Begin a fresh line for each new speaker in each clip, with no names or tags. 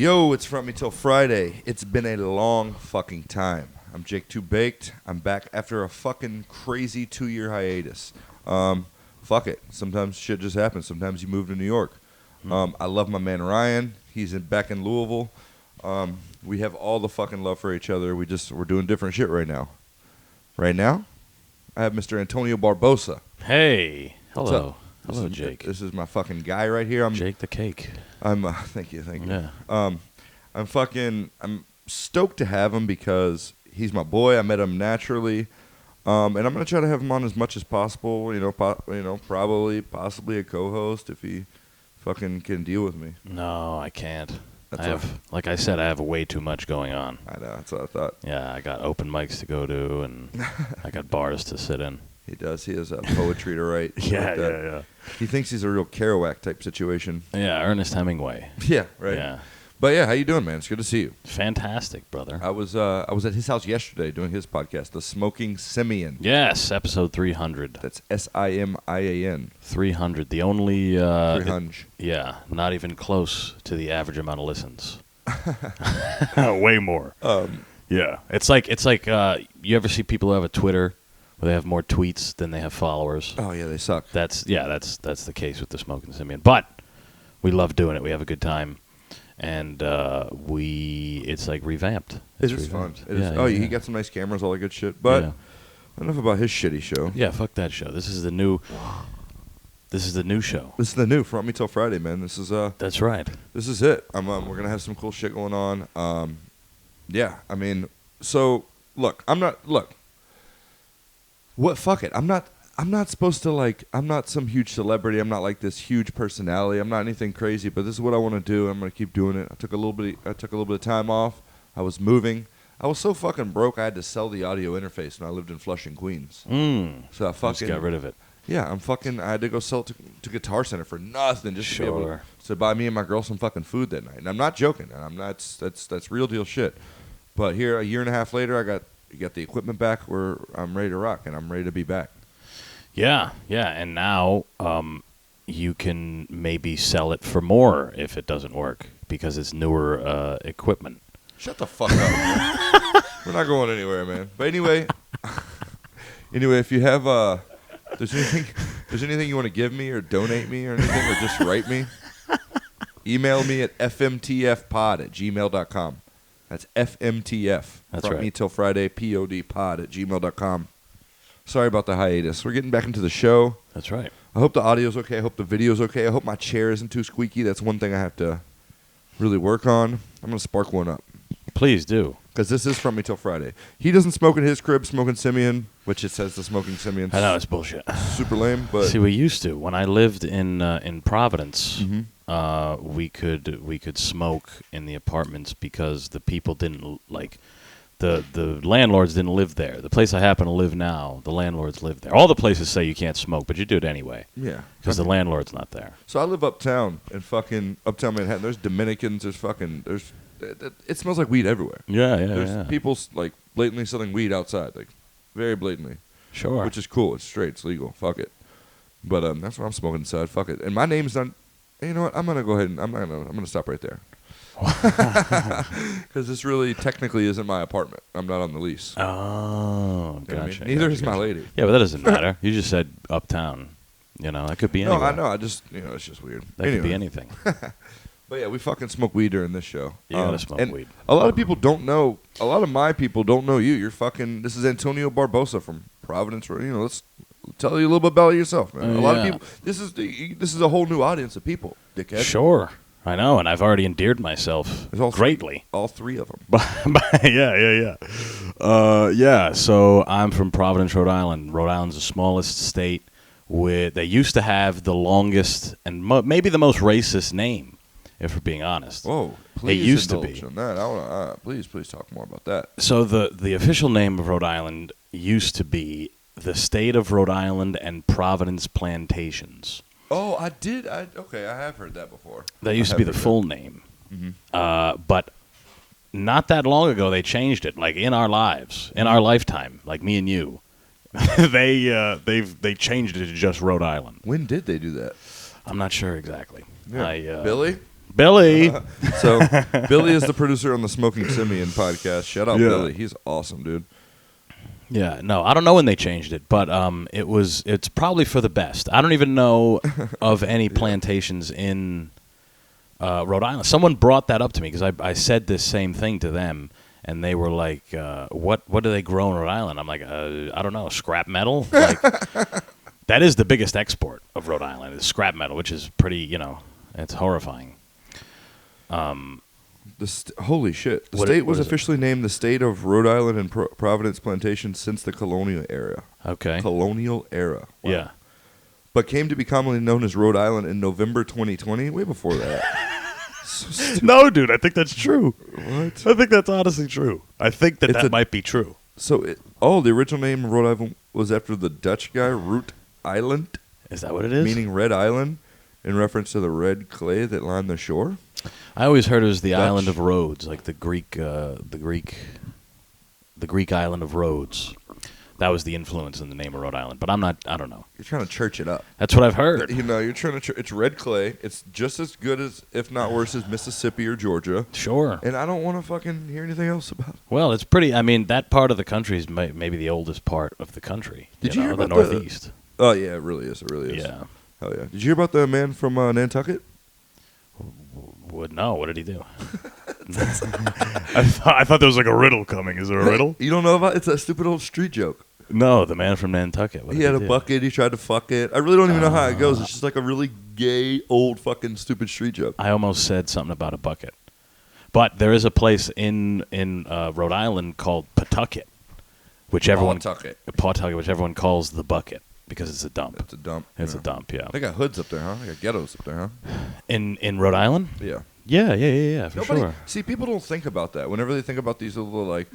Yo, it's Front Me Till Friday. It's been a long fucking time. I'm Jake2Baked. I'm back after a fucking crazy 2-year hiatus. Fuck it. Sometimes shit just happens. Sometimes you move to New York. I love my man Ryan. He's back in Louisville. We have all the fucking love for each other. We're doing different shit right now. Right now, I have Mr. Antonio Barbosa.
Hey.
Hello.
Hello, Jake.
This is my fucking guy right here. I'm
Jake2Baked.
Thank you.
Yeah.
I'm stoked to have him because he's my boy. I met him naturally. And I'm gonna try to have him on as much as possible. Possibly a co-host if he fucking can deal with me.
No, I can't.
That's
like I said, I have way too much going on.
I know. That's what I thought.
Yeah, I got open mics to go to, and I got bars to sit in.
He does. He has poetry to write.
Yeah.
He thinks he's a real Kerouac type situation.
Yeah, Ernest Hemingway.
Yeah, right.
Yeah.
But yeah, how you doing, man? It's good to see you.
Fantastic, brother.
I was at his house yesterday doing his podcast, The Smoking Simian.
Yes, episode 300.
That's SIMIAN.
300. The only
300.
Yeah, not even close to the average amount of listens. Way more. Yeah, it's like you ever see people who have a Twitter where they have more tweets than they have followers?
Oh yeah, they suck.
That's the case with the Smoking Simian. But we love doing it. We have a good time, and it's like revamped.
It is fun. He got some nice cameras, all that good shit. But enough about his shitty show.
Yeah, fuck that show. This is the new show.
This is the new Front Me Till Friday, man. This is
That's right.
This is it. We're gonna have some cool shit going on. So look. What? Fuck it. I'm not supposed to I'm not some huge celebrity. I'm not like this huge personality. I'm not anything crazy. But this is what I want to do. I'm gonna keep doing it. I took a little bit of time off. I was moving. I was so fucking broke. I had to sell the audio interface when I lived in Flushing, Queens. So I fucking
just got rid of it.
Yeah, I had to go sell it to Guitar Center for nothing, just to be able to buy me and my girl some fucking food that night. And I'm not joking. And that's real deal shit. But here, a year and a half later, I got the equipment back where I'm ready to rock, and I'm ready to be back.
Yeah, and now you can maybe sell it for more if it doesn't work because it's newer equipment.
Shut the fuck up, man. We're not going anywhere, man. But anyway, if you have there's anything you want to give me or donate me or anything or just write me, email me at fmtfpod@gmail.com. That's FMTF.
That's
Front
right.
Me Till Friday, pod@gmail.com. Sorry about the hiatus. We're getting back into the show.
That's right.
I hope the audio's okay. I hope the video's okay. I hope my chair isn't too squeaky. That's one thing I have to really work on. I'm going to spark one up.
Please do.
Because this is From Me Till Friday. He doesn't smoke in his crib, Smoking Simian, which it says the Smoking Simian.
I know, it's bullshit.
Super lame, but...
See, we used to. When I lived in Providence, we could smoke in the apartments because the people didn't, the landlords didn't live there. The place I happen to live now, the landlords live there. All the places say you can't smoke, but you do it anyway.
Yeah.
Because the landlord's not there.
So I live uptown in fucking uptown Manhattan. There's Dominicans, it smells like weed everywhere. There's people blatantly selling weed outside, very blatantly.
Sure.
Which is cool. It's straight. It's legal. Fuck it. But that's what I'm smoking inside. Fuck it. And my name's not. You know what? I'm gonna go ahead and I'm gonna stop right there. Because this really technically isn't my apartment. I'm not on the lease.
Oh,
You know what I mean?
gotcha.
Neither is my lady.
Yeah, but that doesn't matter. You just said uptown. That could be anywhere.
No, I know. I just it's just weird.
That could be anything.
But yeah, we fucking smoke weed during this show.
You gotta smoke weed.
A lot of people don't know. A lot of my people don't know you. You're fucking. This is Antonio Barbosa from Providence. Let's tell you a little bit about yourself, man. A lot of people. This is a whole new audience of people, dickhead.
Sure, I know, and I've already endeared myself greatly.
All three of them.
Yeah. So I'm from Providence, Rhode Island. Rhode Island's the smallest state. They used to have the longest and maybe the most racist name. If we're being honest.
Whoa, please
it used to
be. On that. I wanna, please talk more about that.
So the official name of Rhode Island used to be the State of Rhode Island and Providence Plantations.
Oh, I did. Okay, I have heard that before.
That used to be the full name. Mm-hmm. But not that long ago, they changed it. Like in our lives, in our lifetime, like me and you, they changed it to just Rhode Island.
When did they do that?
I'm not sure exactly.
Yeah. Billy?
Billy.
So Billy is the producer on the Smoking Simeon podcast. Shout out
Yeah.
Billy. He's awesome, dude.
Yeah, no, I don't know when they changed it, but it's probably for the best. I don't even know of any plantations in Rhode Island. Someone brought that up to me because I said this same thing to them, and they were like, "What do they grow in Rhode Island?" I'm like, "I don't know, scrap metal." Like, that is the biggest export of Rhode Island is scrap metal, which is pretty, it's horrifying.
Holy shit. The
What-
state
what
was
is it?
officially named the state of Rhode Island and Providence Plantation since the colonial era.
Okay.
Colonial era. Wow.
Yeah.
But came to be commonly known as Rhode Island in November 2020, way before that. So stupid.
No, dude, I think that's true.
What?
I think that's honestly true. I think that
It's
that might be true.
So, the original name of Rhode Island was after the Dutch guy, Root Island,
Is that what it is?
meaning Red Island, in reference to the red clay that lined the shore.
I always heard it was the
Dutch.
island of Rhodes, like the Greek island of Rhodes. That was the influence in the name of Rhode Island. But I don't know.
You're trying to church it up.
That's what I've heard.
You're trying to. It's red clay. It's just as good as, if not worse, as Mississippi or Georgia.
Sure.
And I don't want to fucking hear anything else about it.
Well, it's pretty. I mean, that part of the country is maybe the oldest part of the country.
Did you hear
the
about
Northeast?
Oh yeah, it really is. It really is.
Yeah.
Hell yeah. Did you hear about the man from Nantucket?
No, what did he do? I thought there was like a riddle coming. Is there a riddle?
You don't know about? It's a stupid old street joke.
No, the man from Nantucket. What
He
did
had a
do?
bucket. He tried to fuck it. I really don't even know how it goes. It's just like a really gay, old, fucking stupid street joke.
I almost said something about a bucket, but there is a place in Rhode Island called Pawtucket, which everyone
Pawtucket.
which everyone calls the bucket because it's a dump.
It's a dump.
It's
yeah.
a dump. Yeah.
They got hoods up there, huh? They got ghettos up there, huh?
In Rhode Island.
Yeah.
Yeah, for
Nobody,
sure.
See, people don't think about that. Whenever they think about these little, like,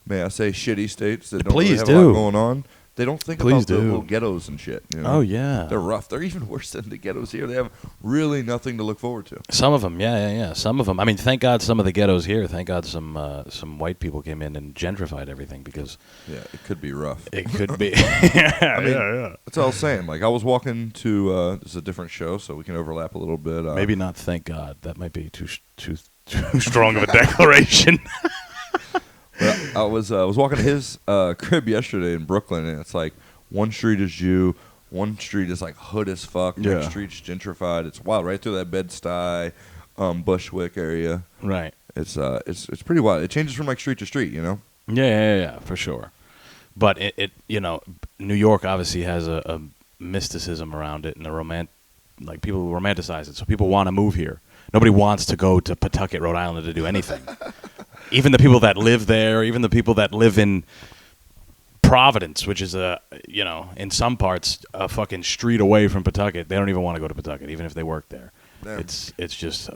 may I say, shitty states that don't
Please
really have a
do.
lot going on, they don't think
Please
about the
do.
little ghettos and shit. You know?
Oh yeah.
They're rough. They're even worse than the ghettos here. They have really nothing to look forward to.
Some of them, yeah. Some of them. I mean, thank God some of the ghettos here. Thank God some white people came in and gentrified everything because
Yeah, it could be rough.
it could be.
I mean, that's all I was saying. Like, I was walking to this is a different show, so we can overlap a little bit.
Maybe not. Thank God. That might be too strong of a declaration.
But I was walking to his crib yesterday in Brooklyn, and it's like one street is Jew, one street is like hood as fuck,
Yeah.
next street's gentrified. It's wild, right through that Bed-Stuy, Bushwick area.
Right.
It's pretty wild. It changes from like street to street, you know.
Yeah, for sure. But it New York obviously has a mysticism around it and like people romanticize it. So people want to move here. Nobody wants to go to Pawtucket, Rhode Island to do anything. Even the people that live there, even the people that live in Providence, which is in some parts a fucking street away from Pawtucket, they don't even want to go to Pawtucket, even if they work there.
Damn.
It's just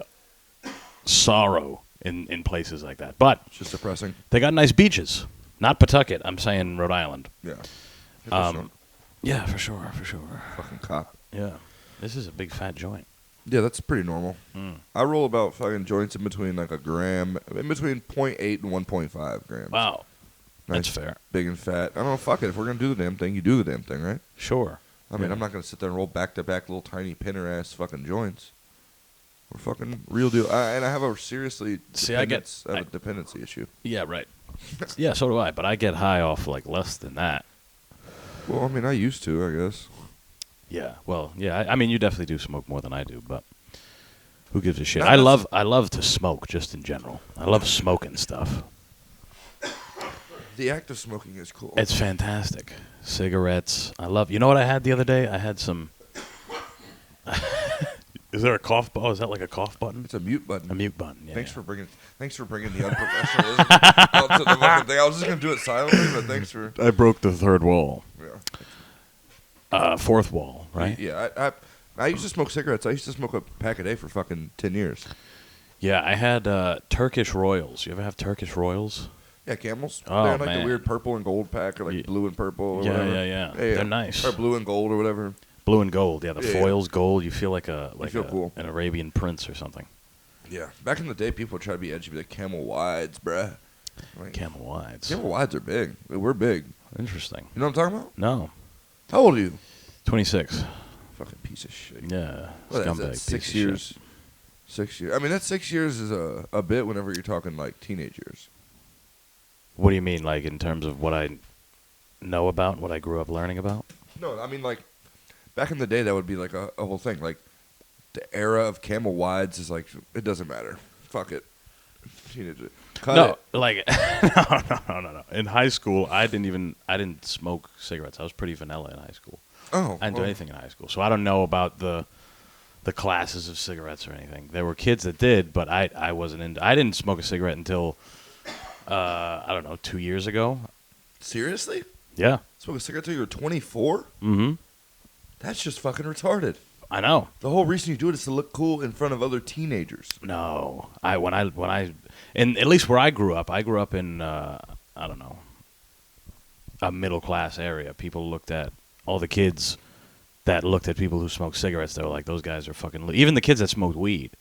sorrow in places like that. But
It's just depressing.
they got nice beaches. Not Pawtucket. I'm saying Rhode Island.
Yeah.
Yeah, for sure.
Fucking cop.
Yeah, this is a big fat joint.
Yeah, that's pretty normal.
Mm.
I roll about fucking joints in between like a gram, in between 0.8 and 1.5 grams.
Wow,
Nice,
that's fair.
big and fat. I don't know. Fuck it. If we're gonna do the damn thing, you do the damn thing, right?
Sure.
I mean,
Yeah.
I'm not gonna sit there and roll back to back little tiny pinner ass fucking joints. We're fucking real deal. And I have a dependency issue.
Yeah, right. Yeah, so do I. But I get high off like less than that.
Well, I mean, I used to, I guess.
Yeah. Well, yeah. I mean, you definitely do smoke more than I do, but who gives a shit?
Not
I love to smoke just in general. I love smoking stuff.
The act of smoking is cool.
It's fantastic. Cigarettes. I love. You know what I had the other day? I had some. Is there a cough button? Oh, is that like a cough button?
It's a mute button.
A mute button. Yeah.
Thanks for bringing the unprofessionalism out to the fucking thing. I was just gonna do it silently, but thanks for.
I broke the third wall.
Yeah.
Fourth wall, right?
Yeah. I used to smoke cigarettes. I used to smoke a pack a day for fucking 10 years.
Yeah, I had Turkish Royals. You ever have Turkish Royals?
Yeah, Camels.
Oh,
They're like
man.
the weird purple and gold pack, or like
Yeah.
blue and purple. Or
Yeah,
whatever.
yeah. They're nice.
Or blue and gold or whatever.
Blue and gold. Yeah, the
Yeah,
foil's gold. You feel like
feel cool.
an Arabian prince or something.
Yeah. Back in the day, people would try to be edgy, be like Camel Wides, bruh. Like,
Camel wides.
Camel Wides are big. We're big.
Interesting.
You know what I'm talking about?
No.
How old are you?
26.
Fucking piece of shit.
Yeah.
What is
Scumbag.
that,
piece
6
of
years?
shit.
6 years. I mean, that 6 years is a bit whenever you're talking like teenage years.
What do you mean, like in terms of what I know about, what I grew up learning about?
No, I mean like back in the day that would be like a whole thing. Like the era of Camel Wides is like it doesn't matter. Fuck it. Teenager. Cut it.
Like no. In high school, I didn't smoke cigarettes. I was pretty vanilla in high school.
Oh,
I didn't do anything in high school, so I don't know about the classes of cigarettes or anything. There were kids that did, but I wasn't into. I didn't smoke a cigarette until I don't know, 2 years ago.
Seriously?
Yeah.
Smoke a cigarette till you were 24?
Mm-hmm.
That's just fucking retarded.
I know.
The whole reason you do it is to look cool in front of other teenagers.
No, and at least where I grew up in I don't know, a middle class area. People looked at all the kids that looked at people who smoked cigarettes. They were like, those guys are fucking. Even the kids that smoked weed.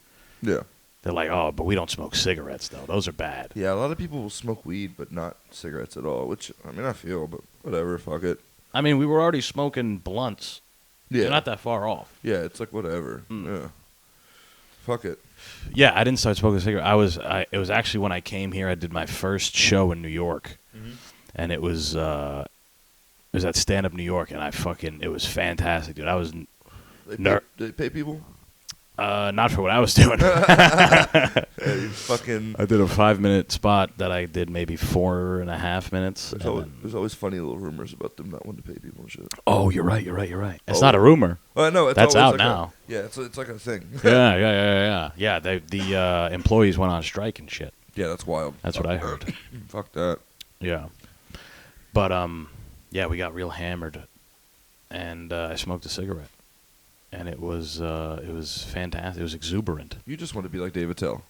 Yeah.
They're like, oh, but we don't smoke cigarettes though. Those are bad.
Yeah, a lot of people will smoke weed but not cigarettes at all. Which I mean, I feel, but whatever. Fuck it.
I mean, we were already smoking blunts.
Yeah.
You're not that far off.
Yeah, it's like whatever. Yeah. Fuck it.
Yeah, I didn't start smoking cigarettes. It was actually when I came here. I did my first show in New York, and it was at Stand Up New York, and it was fantastic, dude. I was
Did they pay people?
Not for what I was doing.
You fucking.
I did a 5-minute spot that I did maybe 4.5 minutes.
There's always funny little rumors about them not wanting to pay people and shit.
Oh, you're right. It's not a rumor.
No,
that's out
like
now.
It's like a thing.
Yeah. Yeah, the employees went on strike and shit.
Yeah, that's wild.
That's what I heard.
Fuck that.
Yeah. But, yeah, we got real hammered, and I smoked a cigarette. And it was fantastic. It was exuberant.
You just want to be like David Tell.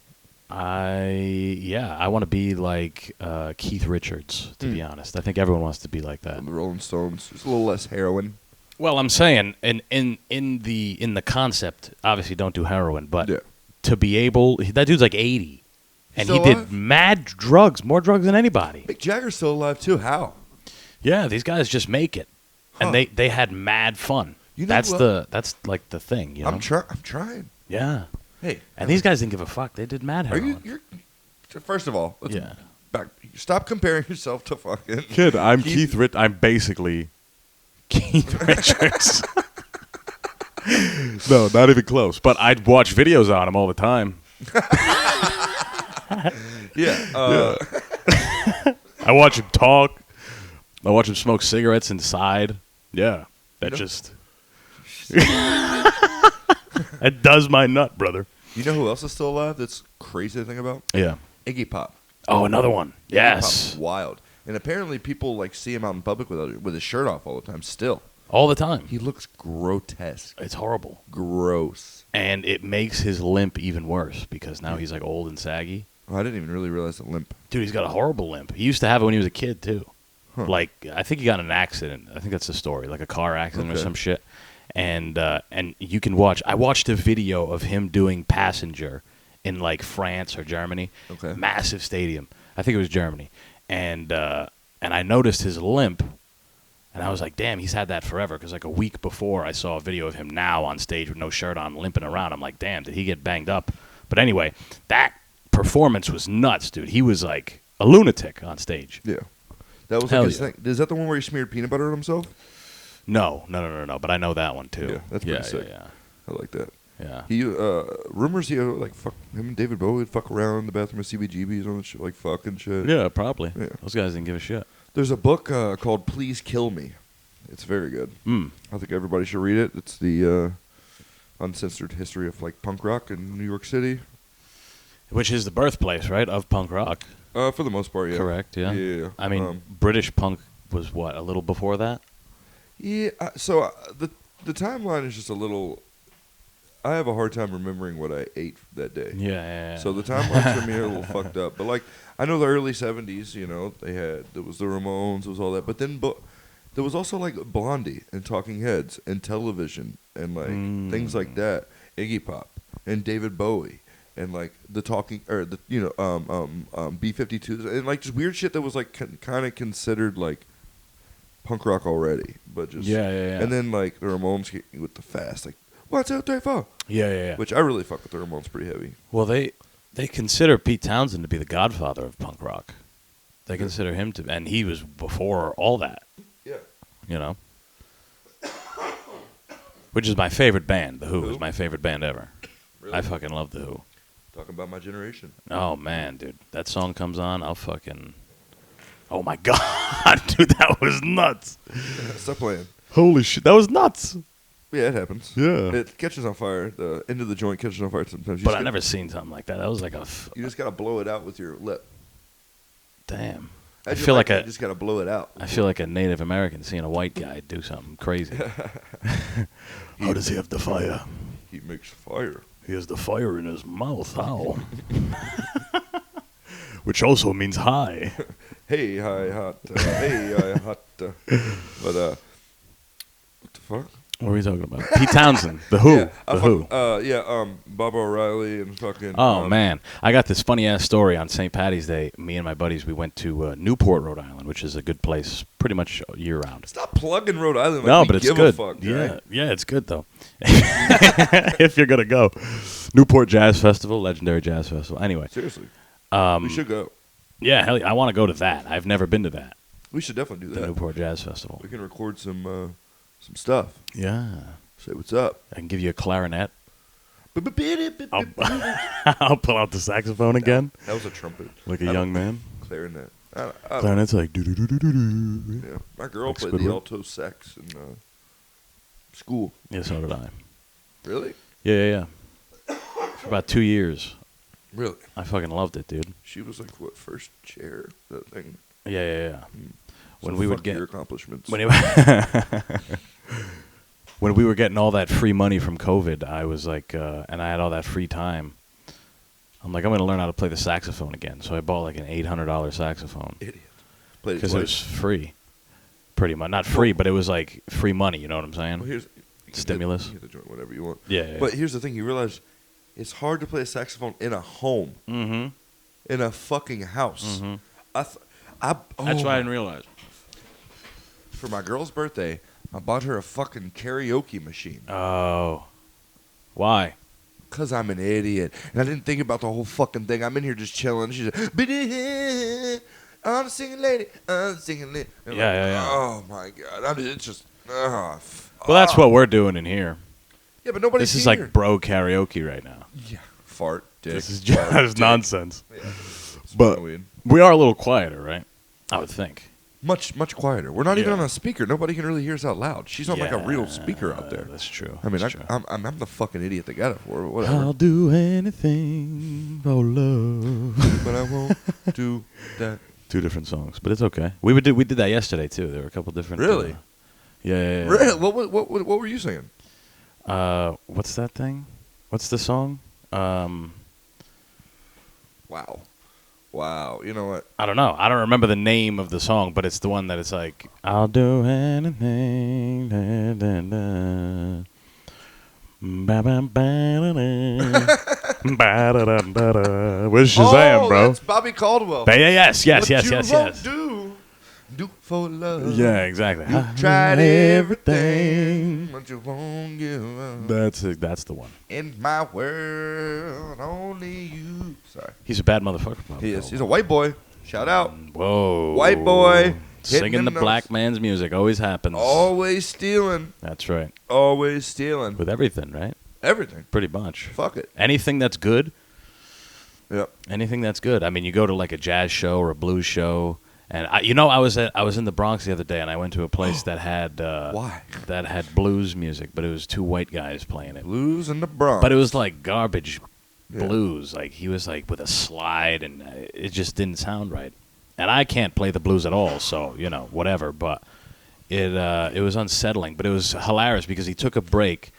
I want to be like Keith Richards, to be honest. I think everyone wants to be like that.
From the Rolling Stones. Just a little less heroin.
Well, I'm saying in the concept, obviously don't do heroin, but to be able, that dude's like 80, and
Still
he
alive?
did mad drugs, more drugs than anybody.
Mick Jagger's still alive too. How?
Yeah, these guys just make it, and they had mad fun.
You know
that's like the thing, you know.
I'm trying.
Yeah.
Hey,
and these guys didn't give a fuck. They did mad heroin.
You're first of all, stop comparing yourself to fucking
kid. I'm Keith I'm basically Keith Richards. No, not even close. But I'd watch videos on him all the time.
Yeah.
I watch him talk. I watch him smoke cigarettes inside. Yeah, that just that does my nut, brother.
You know who else is still alive? That's crazy to think about.
Yeah,
Iggy Pop.
Oh, another one. Yes,
Iggy Pop's wild. And apparently, people like see him out in public with his shirt off all the time. Still,
all the time.
He looks grotesque.
It's horrible.
Gross.
And it makes his limp even worse because now he's like old and saggy.
Oh, I didn't even really realize the limp.
Dude, he's got a horrible limp. He used to have it when he was a kid too. Huh. Like, I think he got in an accident. I think that's the story, like a car accident or some shit. And you can watch. I watched a video of him doing Passenger in like France or Germany. Okay. Massive stadium. I think it was Germany. And I noticed his limp, and I was like, damn, he's had that forever. Because like a week before, I saw a video of him now on stage with no shirt on, limping around. I'm like, damn, did he get banged up? But anyway, that performance was nuts, dude. He was like a lunatic on stage.
Yeah. That was like his thing. Is that the one where he smeared peanut butter on himself? No.
But I know that one too.
Yeah, that's pretty sick.
Yeah.
I like that.
Yeah.
He rumors he like fuck him and David Bowie would fuck around in the bathroom with CBGBs on the shit, like fucking shit.
Yeah, probably.
Yeah.
Those guys didn't give a shit.
There's a book called Please Kill Me. It's very good. I think everybody should read it. It's the uncensored history of like punk rock in New York City,
which is the birthplace, right, of punk rock.
For the most part, yeah.
Correct, yeah.
Yeah.
I mean, British punk was what, a little before that?
Yeah, so the timeline is just a little... I have a hard time remembering what I ate that day.
Yeah.
So the timelines for me are a little fucked up. But, like, I know the early 70s, you know, there was the Ramones, there was all that. But then there was also, like, Blondie and Talking Heads and television and, like, things like that. Iggy Pop and David Bowie. And like the talking, or the B-52s, and like just weird shit that was like kind of considered like punk rock already, but just
yeah.
And then like the Ramones with the fast, like 1, 2, 3, 4.
Yeah.
Which I really fuck with the Ramones pretty heavy.
Well, they consider Pete Townsend to be the godfather of punk rock. They consider him to, and he was before all that.
Yeah.
You know? Which is my favorite band. The Who is my favorite band ever.
Really?
I fucking love The Who.
Talking about my generation.
Oh, man, dude. That song comes on, I'll fucking... Oh, my God. Dude, that was nuts.
Stop playing.
Holy shit. That was nuts.
Yeah, it happens.
Yeah.
It catches on fire. The end of the joint catches on fire sometimes.
But I've never seen something like that. That was like a...
You just got to blow it out with your lip.
Damn.
I
feel like
you just got to blow it out.
I feel like a Native American seeing a white guy do something crazy. How does he have the fire?
He makes fire.
He has the fire in his mouth. How? Which also means high.
Hey, hi, hot. Hey, hi, hot. But, what the fuck?
What are we talking about? Pete Townsend, The Who.
Yeah,
The Who.
Bob O'Reilly and fucking...
Oh, man. I got this funny-ass story on St. Patty's Day. Me and my buddies, we went to Newport, Rhode Island, which is a good place pretty much year-round.
Stop plugging Rhode Island like
No,
we
but it's
give
good.
a fuck,
yeah,
right?
yeah, it's good, though. If you're going to go. Newport Jazz Festival, legendary jazz festival. Anyway.
Seriously. We should go.
Yeah, hell yeah, I want to go to that. I've never been to that.
We should definitely do
The
that.
Newport Jazz Festival.
We can record some stuff.
Yeah.
Say what's up.
I can give you a clarinet. I'll
I'll
pull out the saxophone again.
That was a trumpet.
Like a young man.
Clarinet.
Clarinet's like do-do-do-do-do-do.
Yeah. My girl
Like
played the
Squidward?
alto sax in school.
Yeah, so did I.
Really?
Yeah. For about 2 years.
Really?
I fucking loved it, dude.
She was like, what, first chair? That thing.
Yeah. When
So
we would
fuck
get
your accomplishments.
when we were getting all that free money from COVID, I was like, and I had all that free time. I'm like, I'm gonna learn how to play the saxophone again. So I bought like an $800 saxophone
Idiot. Played it
because it was free, pretty much. Not free, but it was like free money. You know what I'm saying?
Well, you can
Stimulus.
You get the joint whatever you want.
Yeah.
But here's the thing: you realize it's hard to play a saxophone in a home,
Mm-hmm.
in a fucking house.
Mm-hmm.
That's
why I didn't realize.
For my girl's birthday, I bought her a fucking karaoke machine.
Oh, why?
Because I'm an idiot. And I didn't think about the whole fucking thing. I'm in here just chilling. She's like, I'm a singing lady. I'm a singing lady. And
Yeah.
Oh, my God. It's just,
Well, that's what we're doing in here.
Yeah, but nobody's
This is
here.
like bro karaoke right now.
Yeah. Fart, dick.
This is
fart,
just
dick.
nonsense.
Yeah.
But
Weed.
we are a little quieter, right? I would think.
Much quieter. We're not even
Yeah.
on a speaker. Nobody can really hear us out loud. She's on like a real speaker out there.
That's true.
I mean,
That's true.
I'm the fucking idiot that got it for her, but whatever.
I'll do anything for love.
But I won't do that.
2 different songs, but it's okay. We did that yesterday too. There were a couple different.
Really?
Yeah.
Really? What were you saying?
What's that thing? What's the song?
Wow. You know what?
I don't know. I don't remember the name of the song, but it's the one that it's like, I'll do anything. Da, da, da. Ba, ba, ba, da, da. Ba, da, da, da, da. Where's Shazam, bro?
That's Bobby Caldwell.
Yes.
What you won't do for love.
Yeah, exactly.
You tried everything, but you won't give up.
That's the one.
In my world, only you. Sorry.
He's a bad motherfucker.
He is. He's a white boy. Shout out.
Whoa.
White boy.
Singing
hitting
the
them
black
notes.
man's music always happens.
Always stealing.
That's right.
Always stealing.
With everything, right?
Everything.
Pretty much.
Fuck it.
Anything that's good.
Yep.
Anything that's good. I mean, you go to like a jazz show or a blues show, and I was in the Bronx the other day, and I went to a place that had
Why?
that had blues music, but it was 2 white guys playing it.
Blues in the Bronx.
But it was like garbage
Yeah.
blues. Like he was like with a slide, and it just didn't sound right. And I can't play the blues at all, so whatever. But it was unsettling, but it was hilarious because he took a break,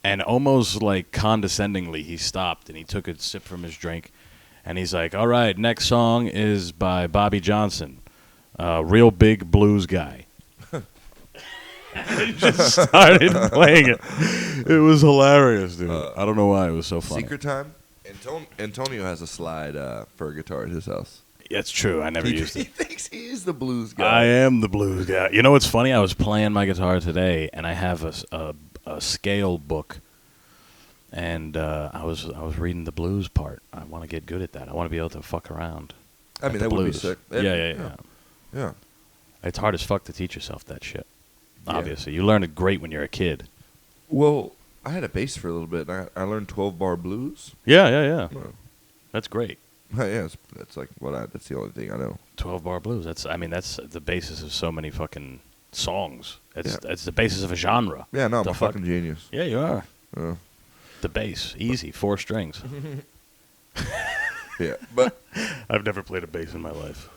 and almost like condescendingly he stopped and he took a sip from his drink, and he's like, "All right, next song is by Bobby Johnson, real big blues guy." He just started playing it. It was hilarious, dude. I don't know why it was so funny.
Secret time. Antonio has a slide for a guitar at his house.
It's true. I never used
He
it.
thinks he's the blues guy.
I am the blues guy. You know what's funny? I was playing my guitar today, and I have a scale book and I was reading the blues part. I want to get good at that. I want to be able to fuck around.
I mean, that would be sick.
Yeah. It's hard as fuck to teach yourself that shit. Obviously, you learn it great when you're a kid.
Well, I had a bass for a little bit. And I learned 12-bar blues.
Yeah. That's great.
Yeah, that's like that's the only thing I know.
12-bar blues. That's the basis of so many fucking songs. It's the basis of a genre.
Yeah, no, I'm a fucking genius.
Yeah, you are. The bass, easy, 4 strings.
Yeah, but
I've never played a bass in my life.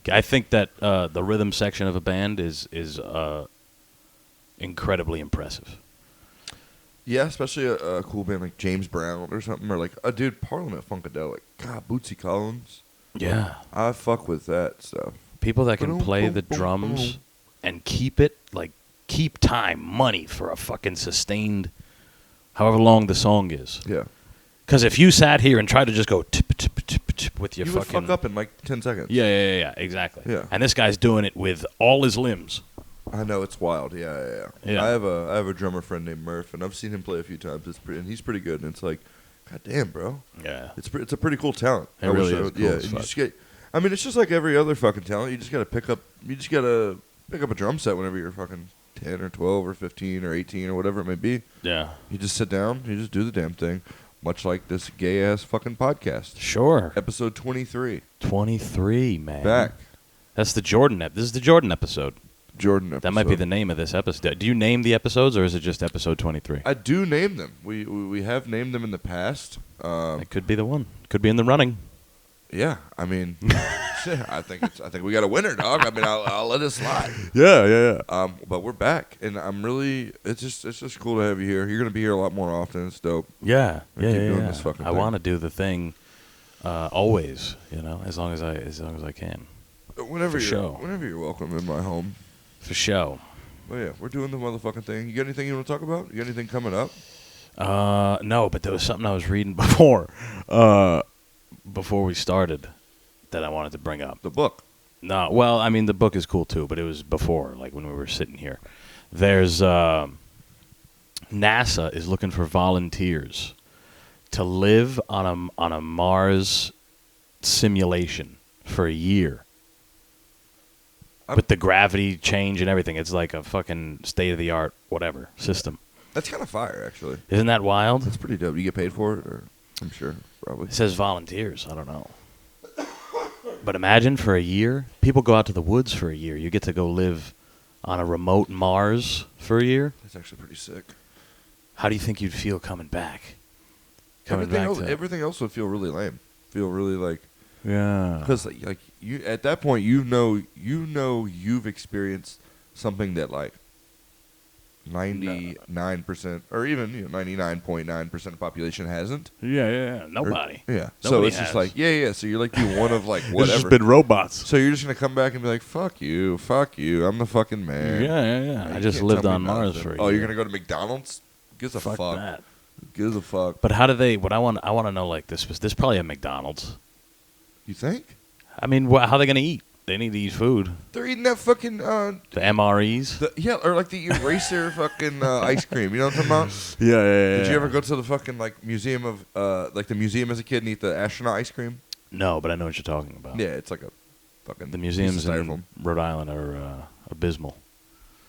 I think that the rhythm section of a band is incredibly impressive.
Yeah, especially a cool band like James Brown or something, or like a dude Parliament Funkadelic. God, Bootsy Collins.
Yeah,
I fuck with that stuff.
People that can play the drums and keep time, money for a fucking sustained, however long the song is.
Yeah.
Because if you sat here and tried to just go tip with your
you
fucking...
would fuck up in like 10 seconds.
Yeah, exactly.
Yeah.
And this guy's doing it with all his limbs.
I know, it's wild. Yeah. I have a drummer friend named Murph, and I've seen him play a few times. And he's pretty good. And it's like, god damn, bro. Yeah. It's a pretty cool talent.
It really is cool.
Yeah. And you just it's just like every other fucking talent. You just gotta pick up a drum set whenever you're fucking 10 or 12 or 15 or 18 or whatever it may be.
Yeah.
You just sit down. You just do the damn thing. Much like this gay-ass fucking podcast.
Sure.
Episode 23.
23, man.
Back.
That's the Jordan episode. This is the Jordan episode.
That
might be the name of this episode. Do you name the episodes, or is it just episode 23?
I do name them. We have named them in the past.
It could be the one. Could be in the running.
Yeah, I mean, I think we got a winner, dog. I mean, I'll let it slide.
Yeah.
But we're back, and I'm really. It's just cool to have you here. You're gonna be here a lot more often. It's dope.
Yeah.
Keep doing this fucking
I
thing.
want to do the thing, always. As long as I can.
Whenever you're welcome in my home.
For show.
Oh yeah, we're doing the motherfucking thing. You got anything you want to talk about? You got anything coming up?
No, but there was something I was reading before we started that I wanted to bring up.
The book.
No, well, I mean the book is cool too, but it was before, like when we were sitting here. There's NASA is looking for volunteers to live on a Mars simulation for a year. With the gravity change and everything, it's like a fucking state-of-the-art whatever system.
That's kind of fire, actually.
Isn't that wild?
That's pretty dope. You get paid for it, or I'm sure, probably.
It says volunteers. I don't know. But imagine for a year, people go out to the woods for a year. You get to go live on a remote Mars for a year.
That's actually pretty sick.
How do you think you'd feel coming back?
Everything else would feel really lame. Feel really like.
Yeah.
Because like you at that point you know you've experienced something that like 99% or even 99.9% of the population hasn't.
Yeah. Nobody.
Nobody
So
it's just like So you're like the one of like whatever.
It's just been robots.
So you're just gonna come back and be like, fuck you, I'm the fucking man.
Yeah. I just lived on Mars for a year.
Oh, you're gonna go to McDonald's? Gives a fuck.
That.
Gives a fuck.
But how do they? I want to know. Like this probably a McDonald's.
You think?
I mean, how are they gonna eat? They need to eat food.
They're eating that fucking
the MREs.
Or like the eraser fucking ice cream. You know what I'm talking about?
Yeah.
Did you ever go to the fucking like museum of like the museum as a kid and eat the astronaut ice cream?
No, but I know what you're talking about.
Yeah, it's like a fucking.
The museums in Rhode Island are abysmal.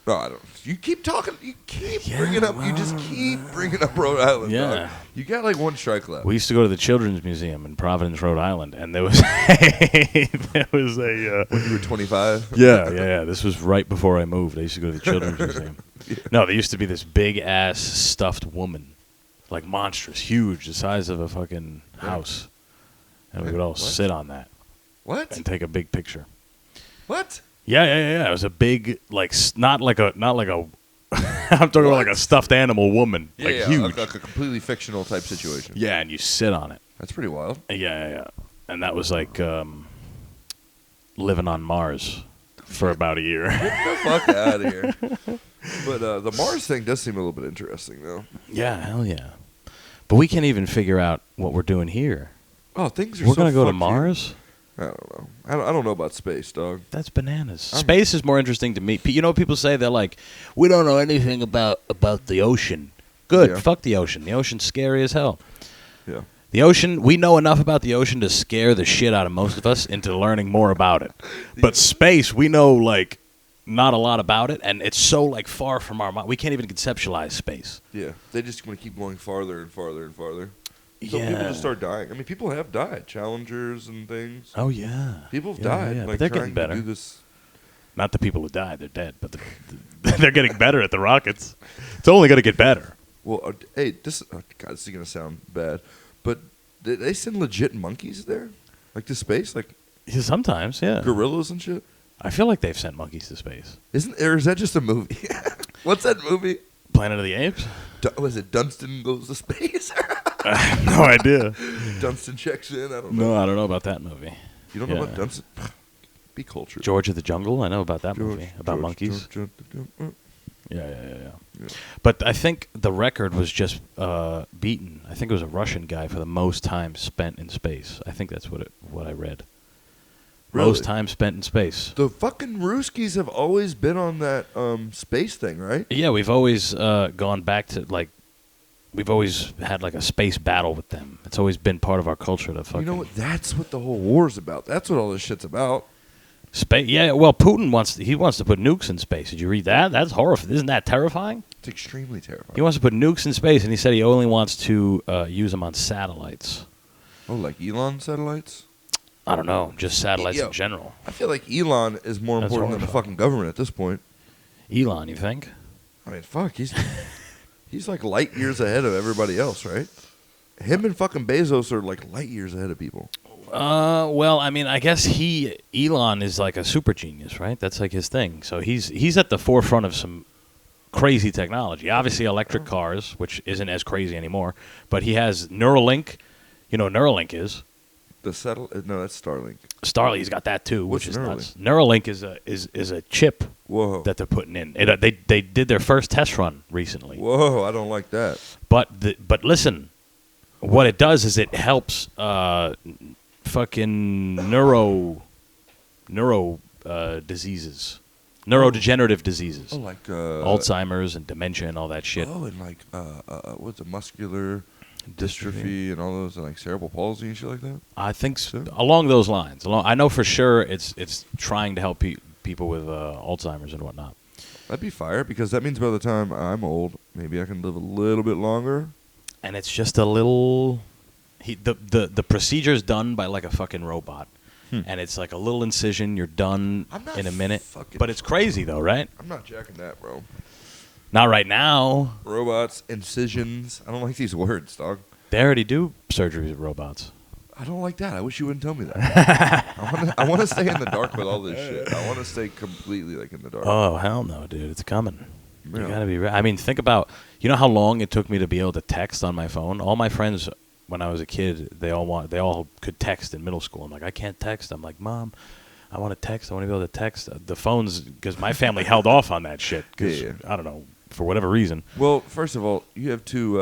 No, I don't. You keep talking. You keep bringing up. You just keep bringing up Rhode Island.
Yeah.
Dog. You got like one strike left.
We used to go to the Children's Museum in Providence, Rhode Island, and there was
when you were 25.
Yeah. This was right before I moved. I used to go to the Children's Museum.
Yeah.
No, there used to be this big ass stuffed woman, like monstrous, huge, the size of a fucking house, and we would all sit on that.
What?
And take a big picture.
What?
Yeah. It was a big, like, not like a. I'm talking about like a stuffed animal woman, huge,
like a completely fictional type situation.
Yeah, and you sit on it.
That's pretty wild.
Yeah, and that was like living on Mars for about a year.
Get the fuck out of here. But the Mars thing does seem a little bit interesting, though.
Yeah, hell yeah. But we can't even figure out what we're doing here.
Oh, things are.
We're gonna go to Mars.
Here. I don't know. I don't know about space, dog.
That's bananas. Space is more interesting to me. You know what people say? They're like, we don't know anything about the ocean. Good.
Yeah.
Fuck the ocean. The ocean's scary as hell.
Yeah.
The ocean, we know enough about the ocean to scare the shit out of most of us into learning more about it. But space, we know, like, not a lot about it, and it's so, like, far from our mind. We can't even conceptualize space.
Yeah. They just want to keep going farther and farther and farther. So
Yeah.
people just start dying. I mean, people have died. Challengers and things.
Oh, yeah.
People have
Yeah,
died.
yeah,
Like,
but they're
trying
getting better.
to do this.
Not the people who died. They're dead. But they're getting better at the rockets. It's only going to get better.
Well, hey, this. Oh God, this is gonna sound bad, but did they send legit monkeys there, like to space, like
Yeah, sometimes, yeah.
gorillas and shit?
I feel like they've sent monkeys to space.
Or is that just a movie? What's that movie?
Planet of the Apes?
Was it Dunstan Goes to Space?
I have no idea.
Dunstan checks in. I don't know.
No, I don't know about that movie.
You don't know
Yeah.
about Dunstan? Be cultured.
George of the Jungle? I know about that movie. About monkeys. Yeah. But I think the record was just beaten. I think it was a Russian guy for the most time spent in space. I think that's what I read.
Really?
Most time spent in space.
The fucking Ruskies have always been on that space thing, right?
Yeah, we've always gone back to, like, we've always had, like, a space battle with them. It's always been part of our culture to fucking...
You know what? That's what the whole war's about. That's what all this shit's about.
Space, yeah. Well, Putin wants to put nukes in space. Did you read that? That's horrifying. Isn't that terrifying?
It's extremely terrifying.
He wants to put nukes in space, and he said he only wants to use them on satellites.
Oh, like Elon satellites?
I don't know, just satellites
Yo,
in general.
I feel like Elon is more
That's
important than the
horrifying.
fucking government at this point.
Elon, you think?
I mean, fuck, he's like light years ahead of everybody else, right? Him and fucking Bezos are like light years ahead of people.
Well, I mean, I guess Elon is like a super genius, right? That's like his thing. So he's at the forefront of some crazy technology. Obviously, electric cars, which isn't as crazy anymore. But he has Neuralink. You know what Neuralink is?
The satellite? No, that's Starlink.
Starlink's got that too,
What's
which is
Neuralink?
nuts. Neuralink is a chip
Whoa.
that they're putting in. They did their first test run recently.
Whoa, I don't like that.
But listen, what it does is it helps fucking neuro diseases, neurodegenerative diseases,
Oh, like
Alzheimer's and dementia and all that shit.
Oh, and like what's it, muscular dystrophy and all those, and like cerebral palsy and shit like that.
I think
Sure.
along those lines. I know for sure it's trying to help people with Alzheimer's and whatnot.
That'd be fire, because that means by the time I'm old, maybe I can live a little bit longer.
And it's just a little. The procedure's done by like a fucking robot, and it's like a little incision. You're done
I'm not
in a minute.
fucking-
But it's crazy though, right?
I'm not jacking that, bro.
Not right now.
Robots, incisions. I don't like these words, dog.
They already do surgeries with robots.
I don't like that. I wish you wouldn't tell me that. I want to stay in the dark with all this shit. I want to stay completely like in the dark.
Oh hell no, dude! It's coming. You
Yeah.
gotta be. I mean, think about. You know how long it took me to be able to text on my phone. All my friends, when I was a kid, they all could text in middle school. I'm like, I can't text. I'm like, Mom, I want to text. I want to be able to text. The phones, because my family held off on that shit. Because
Yeah.
I don't know, for whatever reason.
Well, first of all, you have to.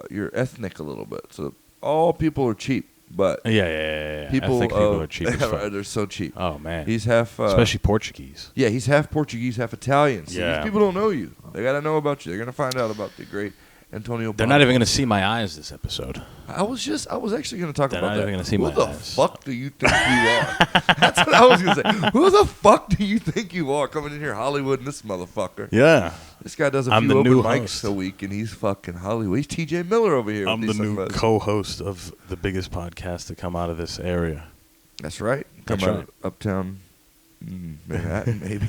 You're ethnic a little bit, so all people are cheap. But
Yeah.
people,
I think people are cheap as fuck.
they're so cheap.
Oh man,
He's half,
especially Portuguese.
yeah, he's half Portuguese, half Italian. See,
Yeah.
these people don't know you. They gotta know about you. They're gonna find out about the great Antonio.
They're not even gonna see my eyes this episode.
I was actually gonna talk
They're
about
not
that.
even gonna see
Who
my
the
eyes.
fuck do you think you are? That's what I was gonna say. Who the fuck do you think you are coming in here, Hollywood, and this motherfucker?
Yeah,
This guy does a
I'm
few
the
open
new
mics
host.
a week, and he's fucking Hollywood. He's T.J. Miller over here.
I'm
with
the
these
new
sunglasses.
co-host of the biggest podcast to come out of this area.
That's right.
That's
Come out
right.
of uptown Manhattan, maybe.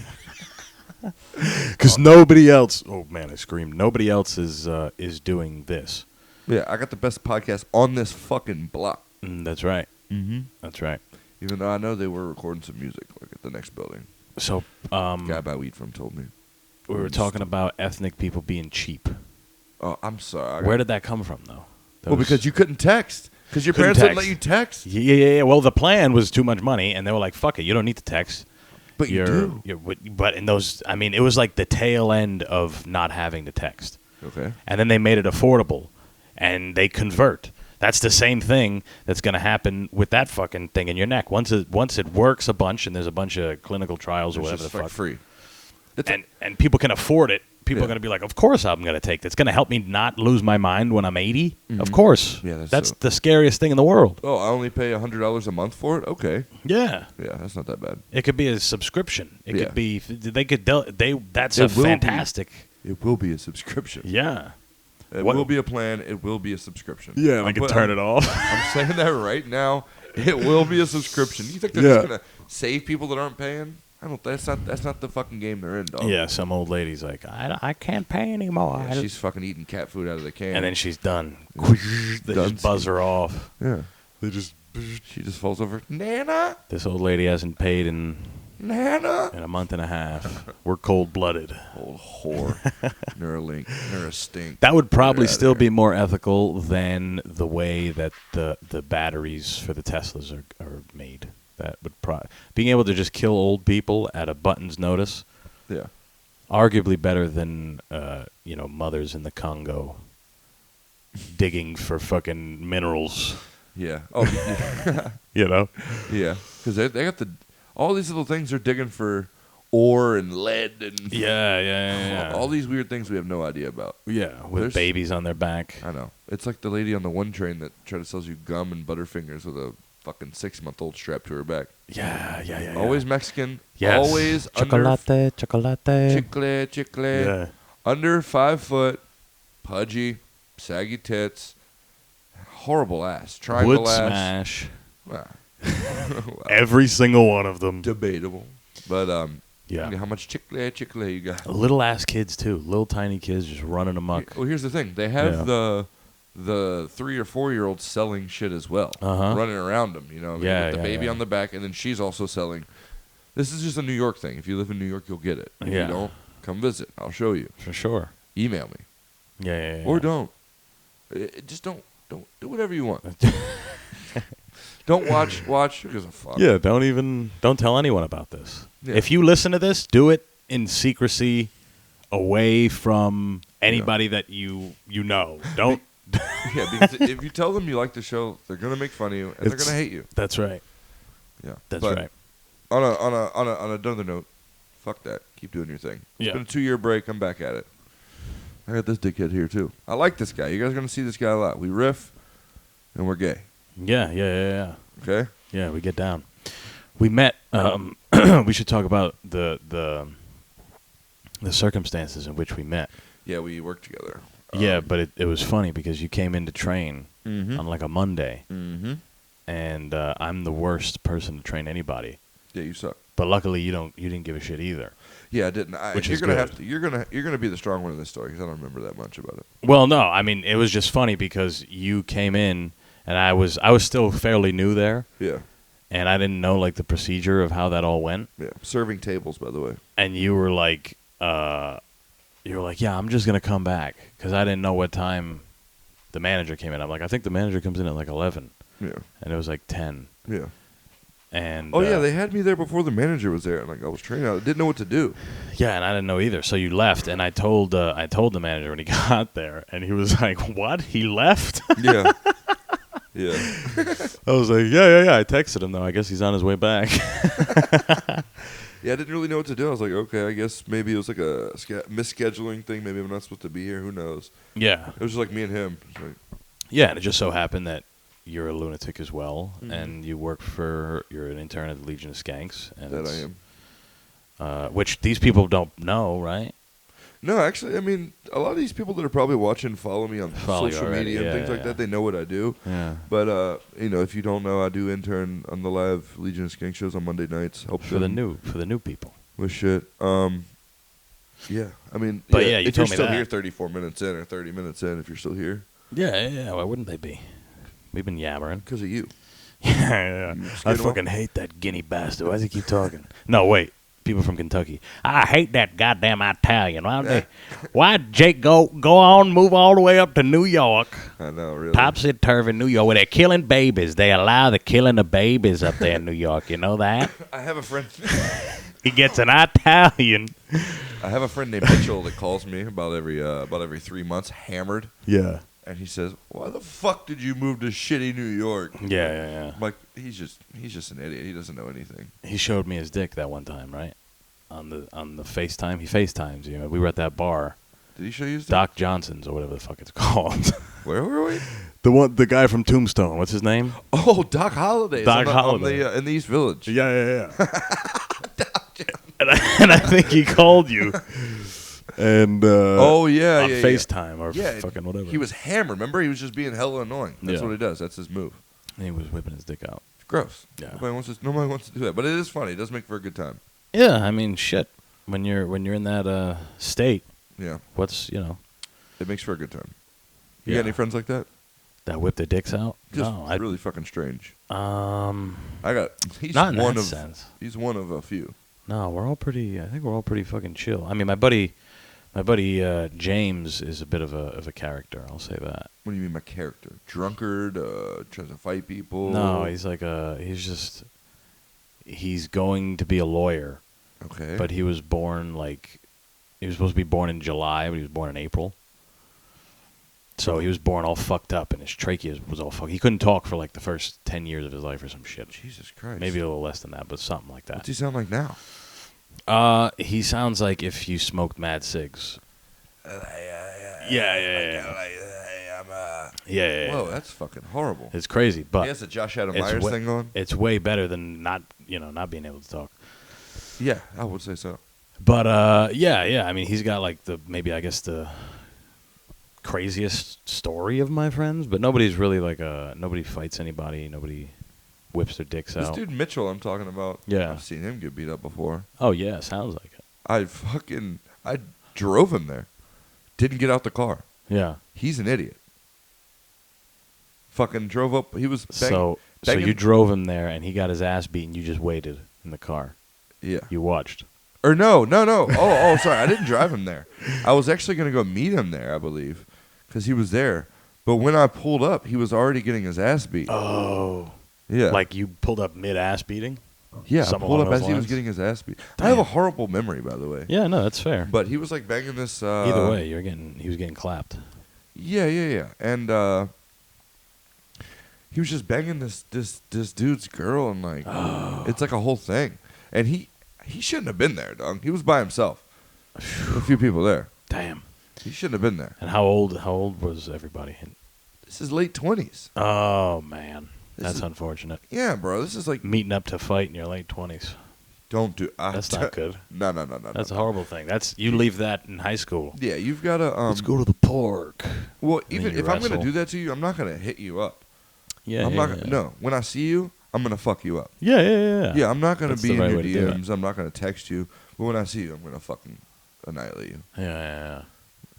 Because nobody else. Oh man, I screamed. Nobody else is doing this.
Yeah, I got the best podcast on this fucking block.
That's right.
Mm-hmm.
That's right.
Even though I know they were recording some music, like at the next building.
So,
The guy I buy weed from told me.
we were talking about ethnic people being cheap.
Oh, I'm sorry.
Where did that come from, though?
Well, because you couldn't text. Because your
Couldn't
parents wouldn't
text.
let you text.
Yeah. Well, the plan was too much money, and they were like, "Fuck it, you don't need to text."
But you do.
But in those, I mean, it was like the tail end of not having to text.
Okay.
And then they made it affordable, and they convert. That's the same thing that's going to happen with that fucking thing in your neck. Once it works a bunch, and there's a bunch of clinical trials or
It's
whatever
just
the
like
fuck.
free.
and people can afford it. People
Yeah.
are going to be like, of course I'm going to take this. It's going to help me not lose my mind when I'm 80.
Mhm.
Of course.
Yeah,
that's the scariest thing in the world.
Oh, I only pay $100 a month for it? Okay.
Yeah.
Yeah, that's not that bad.
It could be a subscription. It
Yeah.
could be, that's
It
a
will be.
fantastic.
It will be a subscription.
Yeah.
It
What-
will be a plan. It will be a subscription.
Yeah, they can turn it off.
I'm saying that right now. It will be a subscription. You think they're
Yeah.
just gonna save people that aren't paying? I don't. That's not the fucking game they're in, dog.
Yeah, some old lady's like, I can't pay anymore.
Yeah, she's fucking eating cat food out of the can.
and then she's done. They
Done.
just buzz her off.
yeah, she just falls over. Nana,
This old lady hasn't paid in
Nana.
a month and a half. We're cold-blooded.
Old whore. Neuralink. Neurastink.
That would probably
Get outta
still
here.
be more ethical than the way that the batteries for the Teslas are made. That would being able to just kill old people at a button's notice,
Yeah.
arguably better than mothers in the Congo digging for fucking minerals.
Yeah. Oh. Yeah.
You know?
Yeah. Because they got all these little things they're digging for ore and lead and
Yeah.
all these weird things we have no idea about.
Yeah, with
There's-
babies on their back.
I know. It's like the lady on the one train that tried to sell you gum and Butterfingers with a fucking 6-month-old strapped to her back.
Yeah.
Always Mexican.
Yes.
Always
chocolate.
chicle.
Yeah.
Under 5 foot, pudgy, saggy tits, horrible ass, triangle
Wood
ass.
smash.
Wow.
Every single one of them.
Debatable. But
Yeah.
how much chicle you got?
Little ass kids too. Little tiny kids just running amok.
Well, here's the thing. They have
Yeah.
the 3 or 4 year olds selling shit as well,
Uh-huh.
running around them. You know,
Yeah,
with the
yeah,
baby
yeah.
on the back, and then she's also selling. This is just a New York thing. If you live in New York, you'll get it. If
Yeah.
you don't, come visit. I'll show you.
For sure.
Email me
Yeah.
or don't. Just don't do whatever you want. Don't watch. Who gives a fuck?
Yeah, don't tell anyone about this.
Yeah.
If you listen to this, do it in secrecy, away from anybody that you know. Don't.
Yeah, because if you tell them you like the show, they're gonna make fun of you and they're
It's-
gonna hate you.
That's right.
Yeah,
That's
But
right.
On another note, fuck that. Keep doing your thing. It's
Yeah.
been a 2-year break. I'm back at it. I got this dickhead here too. I like this guy. You guys are gonna see this guy a lot. We riff, and we're gay.
Yeah.
Okay.
Yeah, we get down. We met. We should talk about the circumstances in which we met.
Yeah, we work together.
Yeah, but it was funny because you came in to train
Mm-hmm.
on like a Monday,
Mm-hmm.
and I'm the worst person to train anybody.
Yeah, you suck.
But luckily, you didn't give a shit either.
Yeah, I didn't.
Which
you're
is
gonna
good.
have to. You're gonna be the strong one in this story because I don't remember that much about it.
Well, no, I mean it was just funny because you came in and I was still fairly new there,
Yeah.
and I didn't know like the procedure of how that all went.
Yeah. Serving tables, by the way.
And you were like, yeah, I'm just gonna come back because I didn't know what time the manager came in. I'm like, I think the manager comes in at like 11,
Yeah.
and it was like 10.
Yeah.
And
Oh yeah, they had me there before the manager was there, and like I was training. I didn't know what to do.
yeah, and I didn't know either. So you left, and I told the manager when he got there, and he was like, "What? He left?"
Yeah. Yeah.
I was like, "Yeah." I texted him though. I guess he's on his way back.
Yeah, I didn't really know what to do. I was like, okay, I guess maybe it was like a misscheduling thing. Maybe I'm not supposed to be here. Who knows?
Yeah,
It was just like me and him. It's like,
yeah, and it just so happened that you're a lunatic as well,
Mhm.
and you're an intern at the Legion of Skanks, and
that
it's-
I am.
which these people don't know, right?
No, actually, I mean, a lot of these people that are probably watching follow me on
Follow you
social
already,
media and
yeah,
things like
yeah.
that. They know what I do.
Yeah.
But if you don't know, I do intern on the live Legion of Skank shows on Monday nights. Help
For the
them
new people.
with shit. Yeah, I mean,
But yeah, you
if you're
told me
still
that.
here 34 minutes in or 30 minutes in, if you're still here,
Yeah. Why wouldn't they be? We've been yammering.
because of you.
Yeah.
You
I
scared 'em
fucking hate that Guinea bastard. Why does he keep talking? No, wait. People from Kentucky. I hate that goddamn Italian. Why'd Jake go on, move all the way up to New York,
I know, really.
topsy-turvy New York, where they're killing babies. They allow the killing of babies up there in New York. You know that?
I have a friend.
He gets an Italian.
I have a friend named Mitchell that calls me about every 3 months, hammered,
Yeah.
and he says, "Why the fuck did you move to shitty New York?"
Yeah.
I'm like, he's just an idiot. He doesn't know anything.
He showed me his dick that one time, right? on the FaceTime. He FaceTimes you. We were at that bar,
Did he show you?
Doc Johnson's or whatever the fuck it's called.
Where were we?
The guy from Tombstone. What's his name?
Oh, Doc Holliday.
Doc Holliday
In the East Village.
Yeah. and I think he called you. And
oh yeah,
on
yeah,
FaceTime or
yeah.
fucking whatever.
He was hammered. Remember, he was just being hella annoying. That's
Yeah.
what he does. That's his move.
And he was whipping his dick out.
Gross.
Yeah.
Nobody wants to do that, but it is funny. It does make for a good time.
Yeah, I mean, shit. When you're in that state,
Yeah.
what's
It makes for a good time. You
Yeah.
got any friends like that?
that whip their dicks out?
Just
No,
really fucking strange.
I
He's
not in
one
that
of.
sense.
He's one of a few.
No, we're all pretty. I think we're all pretty fucking chill. I mean, my buddy James is a bit of a character. I'll say that.
What do you mean by character? Drunkard? Tries to fight people?
No, he's going to be a lawyer,
Okay.
but he was born he was supposed to be born in July, but he was born in April. So he was born all fucked up, and his trachea was all fucked. He couldn't talk for like the first 10 years of his life or some shit.
Jesus Christ.
Maybe a little less than that, but something like that.
What's he sound like now?
He sounds like if you smoked mad cigs. Yeah.
Whoa, that's fucking horrible.
It's crazy, but
He has a Josh Adam Myers thing on?
It's way better than not being able to talk.
Yeah, I would say so.
But yeah. I mean, he's got like the craziest story of my friends, but nobody's really nobody fights anybody, nobody whips their dicks
This
out.
dude Mitchell I'm talking about,
Yeah.
I've seen him get beat up before.
Oh yeah, sounds like it.
I drove him there. Didn't get out the car.
Yeah.
He's an idiot. Fucking drove up. He was
So you drove him there, and he got his ass beaten. You just waited in the car.
Yeah.
You watched.
Or no. Oh, sorry. I didn't drive him there. I was actually going to go meet him there, I believe, because he was there. But when I pulled up, he was already getting his ass beat.
Oh.
Yeah.
Like you pulled up mid-ass beating?
Yeah, I
Something
pulled
along
up as
those
he was
lines?
getting his ass beat.
Damn.
I have a horrible memory, by the way.
Yeah, no, that's fair.
But he was like banging this.
Either way, he was getting clapped.
Yeah. And he was just banging this dude's girl, and like it's like a whole thing. And he shouldn't have been there, dog. He was by himself. A few people there.
Damn.
He shouldn't have been there.
And how old was everybody?
This is late 20s.
Oh man,
This
that's
is-
unfortunate.
Yeah, bro. This is like
Meeting up to fight in your late 20s.
don't do.
That's not good.
No.
That's a horrible thing. You leave that in high school.
Yeah, you've got to.
Let's go to the park.
Well,
then
even
you
if I'm gonna
wrestle.
do that to you, I'm not gonna hit you up.
Yeah,
I'm
yeah,
not.
yeah.
No, when I see you, I'm gonna fuck you up.
Yeah.
Yeah, I'm not gonna
That's
be
the
in
right
your
way to do it.
DMs. I'm not gonna text you. But when I see you, I'm gonna fucking annihilate you.
Yeah.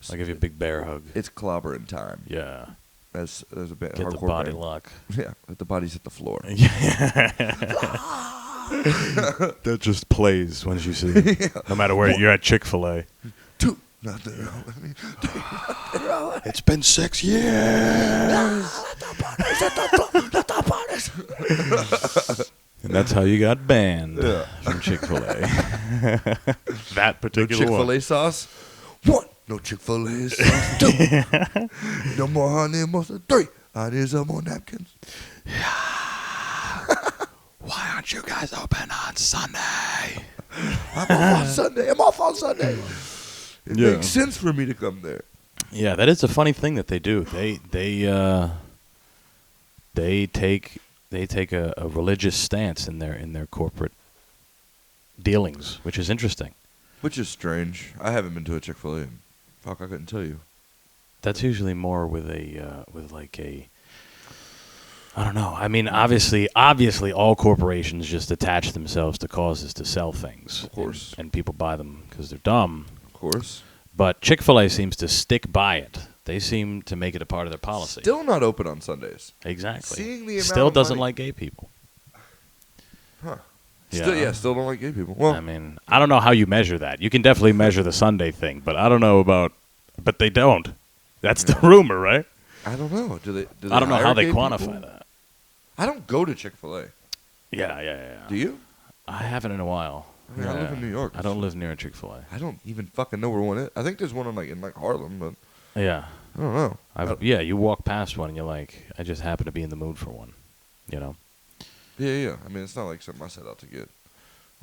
I'll give you a big bear hug.
It's clobbering time.
Yeah.
There's a bit
Get the
hardcore
body
bang.
lock.
Yeah, let the bodies hit the floor.
That just plays once you see it. No matter where you're at Chick-fil-A.
Two, nothing.
It's been 6 years. And that's how you got banned from Chick-fil-A. That
No
particular
Chick-fil-A
one.
sauce. One. No Chick-fil-A sauce. Two. No more honey mustard. Three. I need some more napkins.
Why aren't you guys open on Sunday?
I'm off on Sunday. I'm off on Sunday. It
Yeah.
makes sense for me to come there.
Yeah, that is a funny thing that they do. They take a religious stance in their corporate dealings, which is interesting.
Which is strange. I haven't been to a Chick-fil-A. Fuck, I couldn't tell you.
That's usually more with I don't know. I mean, obviously, all corporations just attach themselves to causes to sell things.
Of course.
And people buy them because they're dumb.
Of course.
But Chick-fil-A seems to stick by it. They seem to make it a part of their policy.
Still not open on Sundays.
Exactly.
Seeing the amount
Still
of
doesn't
money-
like gay people.
Huh.
Yeah.
Still don't like gay people. Well,
I mean, I don't know how you measure that. You can definitely measure the Sunday thing, but I don't know about. But they don't. That's the rumor, right?
I don't know. Do they
I don't know
hire
how they
gay
quantify
people?
that.
I don't go to Chick-fil-A.
Yeah.
Do you?
I haven't in a while.
I mean, I live in New York.
I don't live near a Chick-fil-A.
I don't even fucking know where one is. I think there's one in Harlem, but
Yeah.
I don't know.
Yeah, you walk past one and you're like, I just happen to be in the mood for one. You know?
Yeah. I mean, it's not like something I set out to get.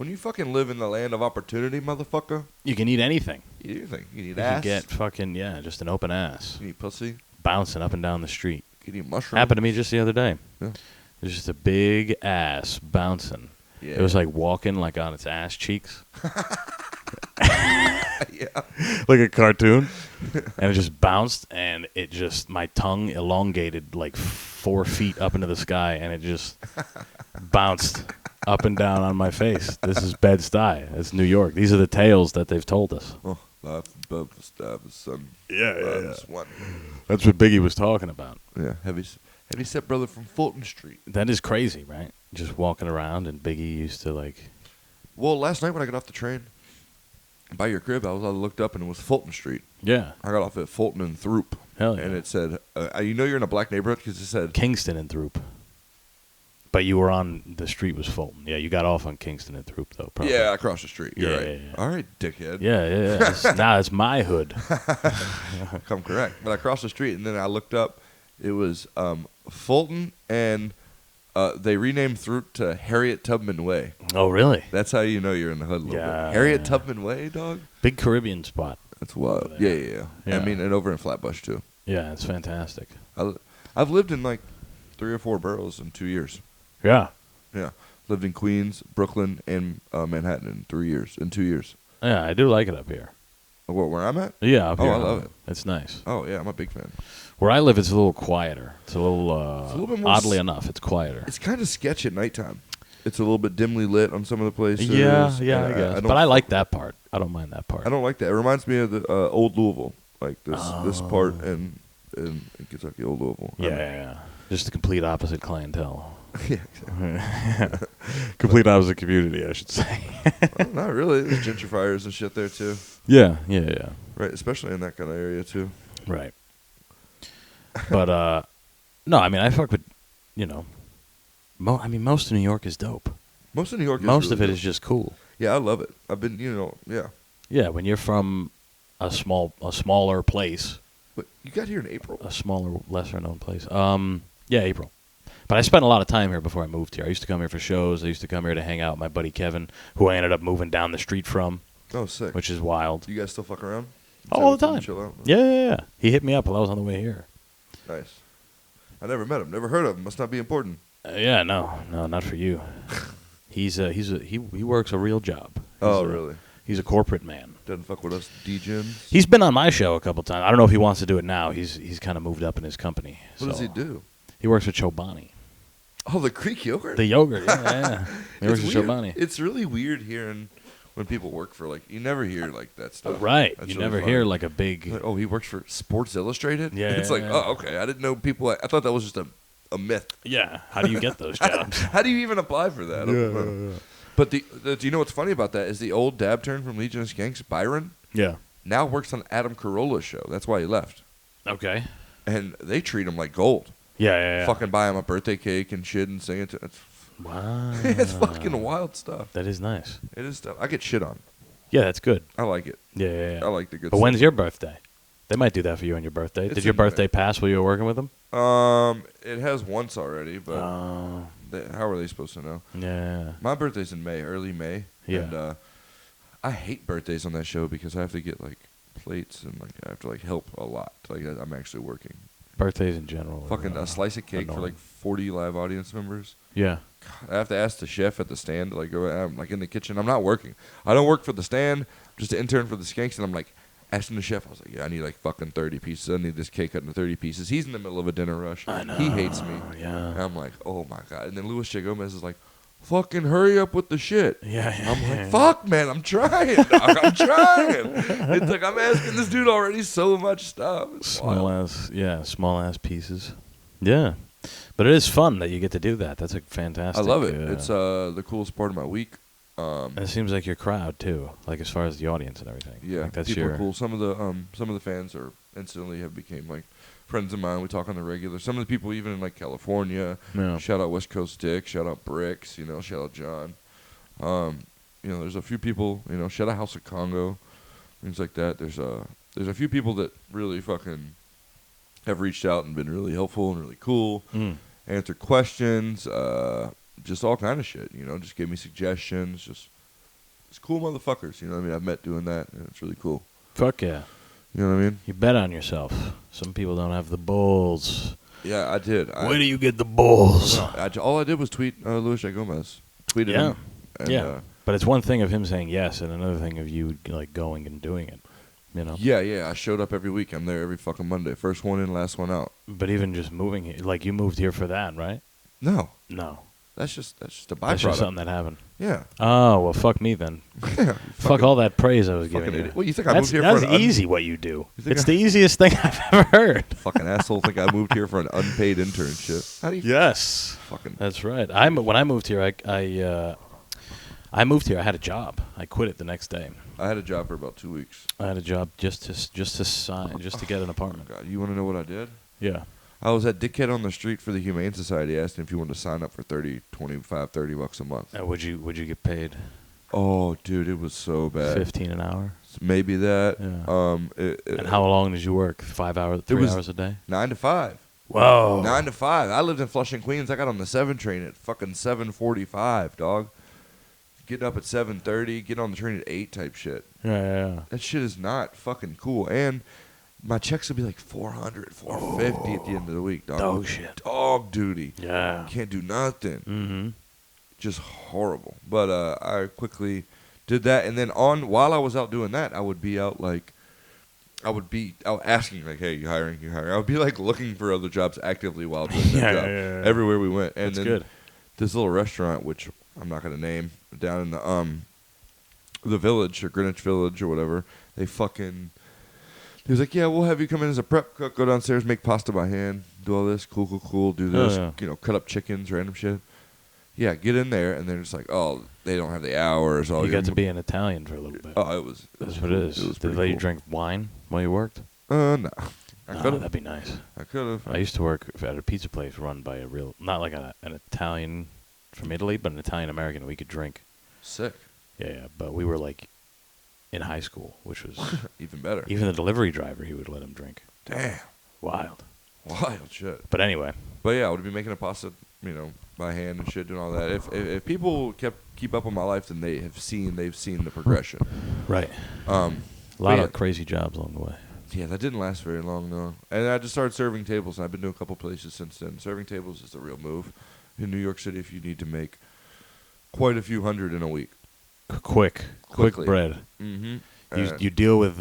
When you fucking live in the land of opportunity, motherfucker,
You can eat anything.
you eat anything. You need
You
ass.
can get fucking, just an open ass.
You need pussy.
Bouncing up and down the street.
You need mushrooms.
Happened to me just the other day.
Yeah.
There's just a big ass bouncing.
Yeah.
It was like walking like on its ass cheeks.
Yeah.
Like a cartoon. And it just bounced, and my tongue elongated like 4 feet up into the sky, and it just bounced up and down on my face. This is Bed-Stuy. It's New York. These are the tales that they've told us.
Oh, life above the stab is sun.
Yeah.
One.
That's what Biggie was talking about.
Yeah. Heavy set brother from Fulton Street.
That is crazy, right? Just walking around, and Biggie used to like...
Well, last night when I got off the train by your crib, I looked up and it was Fulton Street.
Yeah.
I got off at Fulton and Throop.
Hell yeah.
And it said, you're in a black neighborhood because it said...
Kingston and Throop. But you were on... The street was Fulton. Yeah, you got off on Kingston and Throop, though. Probably.
Yeah, across the street. You're right.
Yeah.
All right, dickhead.
Yeah. It's my hood.
Come correct. But I crossed the street, and then I looked up. It was Fulton, and they renamed Throop to Harriet Tubman Way.
Oh, really?
That's how you know you're in the hood a little bit. Harriet Tubman Way, dog?
Big Caribbean spot.
That's wild. Yeah. I mean, and over in Flatbush, too.
Yeah, it's fantastic.
I've lived in like 3 or 4 boroughs in 2 years.
Yeah.
Yeah. Lived in Queens, Brooklyn, and Manhattan in 2 years.
Yeah, I do like it up here.
Where I'm at?
Yeah, up here.
I love it.
It's nice.
Oh, yeah, I'm a big fan.
Where I live, it's a little quieter. It's a little
bit more
oddly enough, it's quieter.
It's kind of sketch at nighttime. It's a little bit dimly lit on some of the places.
Yeah, I guess. But I like that part. I don't mind that part.
I don't like that. It reminds me of the old Louisville, like this part in Kentucky, old Louisville.
Yeah. Just the complete opposite clientele.
Yeah, exactly.
Complete opposite community, I should say.
Well, not really. There's gentrifiers and shit there too.
Yeah.
Right, especially in that kind of area too.
Right. But no, I mean I fuck with, most of New York is dope.
Most of New York.
Most
really
of it
dope.
is just cool.
Yeah, I love it. I've been, yeah.
Yeah, when you're from a smaller place.
But you got here in April.
A smaller, lesser known place. Yeah, April. But I spent a lot of time here before I moved here. I used to come here for shows. I used to come here to hang out with my buddy Kevin, who I ended up moving down the street from.
Oh, sick.
Which is wild.
You guys still fuck around?
All the time.
Chill out?
Yeah. He hit me up while I was on the way here.
Nice. I never met him. Never heard of him. Must not be important.
Yeah, no, not for you. He works a real job.
Really?
He's a corporate man.
Doesn't fuck with us D-Gens?
He's been on my show a couple times. I don't know if he wants to do it now. He's kind of moved up in his company.
What does he do?
He works with Chobani.
Oh, the Greek yogurt?
The yogurt, yeah. He works with Chobani.
It's really weird hearing when people work for, like, you never hear, like, that stuff.
Right.
That's
you
really
never
funny.
hear, like, a big...
Like, oh, he works for Sports Illustrated?
Yeah.
It's like, oh, okay. I didn't know people... I thought that was just a myth.
Yeah. How do you get those jobs?
How do you even apply for that?
Yeah.
But do you know what's funny about that is the old dab turn from Legion of Skanks, Byron,
Yeah.
now works on Adam Carolla's show. That's why he left.
Okay.
And they treat him like gold.
Yeah.
Fucking buy him a birthday cake and shit and sing it to him.
Wow.
It's fucking wild stuff.
That is nice.
It is stuff. I get shit on.
Yeah, that's good.
I like it.
Yeah.
I like the good
But
stuff.
when's your birthday? They might do that for you on your birthday.
It's
Did your
in May.
birthday pass while you were working with them?
It has once already, but how are they supposed to know?
Yeah.
My birthday's in May, early May.
Yeah.
And I hate birthdays on that show because I have to get like plates and like I have to like help a lot. Like I'm actually working.
Birthdays in general.
Fucking a slice of cake for
annoying.
like 40 live audience members.
Yeah.
God, I have to ask the chef at the stand to like go. I'm like in the kitchen. I'm not working. I don't work for the stand. I'm just an intern for the Skanks, and I'm like asking the chef. I was like, yeah, I need like fucking 30 pieces. I need this cake cut into 30 pieces. He's in the middle of a dinner rush.
I know.
He hates me.
Yeah.
And I'm like, oh my god. And then Luis J. Gomez is like, fucking hurry up with the shit.
Yeah.
I'm like, fuck, man, I'm trying, dog. I'm trying. It's like I'm asking this dude already so much stuff. It's
Small
wild.
ass pieces. Yeah. But it is fun that you get to do that. That's a fantastic.
I love it. It's the coolest part of my week.
And it seems like your crowd too, like as far as the audience and everything.
Yeah,
like that's
people
your
are cool. Some of the fans are instantly have became like friends of mine. We talk on the regular. Some of the people even in like California.
Yeah.
Shout out West Coast Dick. Shout out Bricks. Shout out John. There's a few people. Shout out House of Congo. Things like that. There's a few people that really fucking have reached out and been really helpful and really cool. Answer questions. Just all kind of shit. Just give me suggestions. Just It's cool motherfuckers. You know what I mean? I've met doing that, and it's really cool.
Fuck yeah.
You know what I mean?
You bet on yourself. Some people don't have the balls.
Yeah, I did.
Where do you get the balls?
All I did was tweet Luis J. Gomez. Tweeted him. And,
but it's one thing of him saying yes, and another thing of you like going and doing it. You know.
Yeah. I showed up every week. I'm there every fucking Monday. First one in, last one out.
But even just moving here, like you moved here for that, right?
No. That's just a byproduct.
That's just something that happened.
Yeah.
Oh well, fuck me then.
Yeah.
Fuck all that praise I was giving
Fucking
you.
idiot. Well, you think I moved here
That's
for an
easy what you do.
think
It's the easiest thing I've ever heard.
fucking asshole think I moved here for an unpaid internship. How do you
Yes.
fucking
That's right. When I moved here, I moved here. I had a job. I quit it the next day.
I had a job for about 2 weeks.
I had a job just to get an apartment.
God, you want to know what I did?
Yeah.
I was at Dickhead on the street for the Humane Society. Asked him if you wanted to sign up for $30 a month.
Would you get paid
Oh, dude, it was so bad.
15 an hour?
Maybe that.
Yeah. And how long did you work? 5 hours, 3 hours a day?
9 to 5.
Whoa.
9 to 5. I lived in Flushing, Queens. I got on the 7 train at fucking 7:45, dog. Getting up at 7:30, get on the train at 8 type shit.
Yeah.
That shit is not fucking cool. And my checks would be like $400, $450 at the end of the week, dog.
Dog shit.
Dog duty.
Yeah.
Can't do nothing.
Mm-hmm.
Just horrible. But I quickly did that, and then while I was out doing that, I would be out asking like, "Hey, you hiring? You hiring?" I would be like looking for other jobs actively while doing that job.
Yeah.
Everywhere we went, and
That's
then
good.
this little restaurant, which I'm not gonna name, down in the village or Greenwich Village or whatever, he was like, "Yeah, we'll have you come in as a prep cook, go downstairs, make pasta by hand, do all this, cool, do this, cut up chickens, random shit." Yeah, get in there, and they're just like, "Oh, they don't have the hours." Oh,
You got to be an Italian for a little bit.
Oh, it was.
That's what it is.
It was
Did they let you drink wine while you worked?
No. I
Oh,
could have.
that'd be nice.
I could have.
I used to work at a pizza place run by not like an Italian from Italy, but an Italian American. We could drink.
Sick.
Yeah, but we were like in high school, which was
Even better.
even the delivery driver, he would let him drink.
Damn.
Wild.
Wild shit.
But anyway.
But yeah, I would be making a pasta, by hand and shit, doing all that. If people keep up on my life, then they've seen the progression.
Right.
A
A lot of crazy jobs along the way.
Yeah, that didn't last very long though. And I just started serving tables, and I've been to a couple places since then. Serving tables is the real move in New York City if you need to make quite a few hundred in a week.
Quick
Quickly.
bread.
Mm-hmm.
You deal with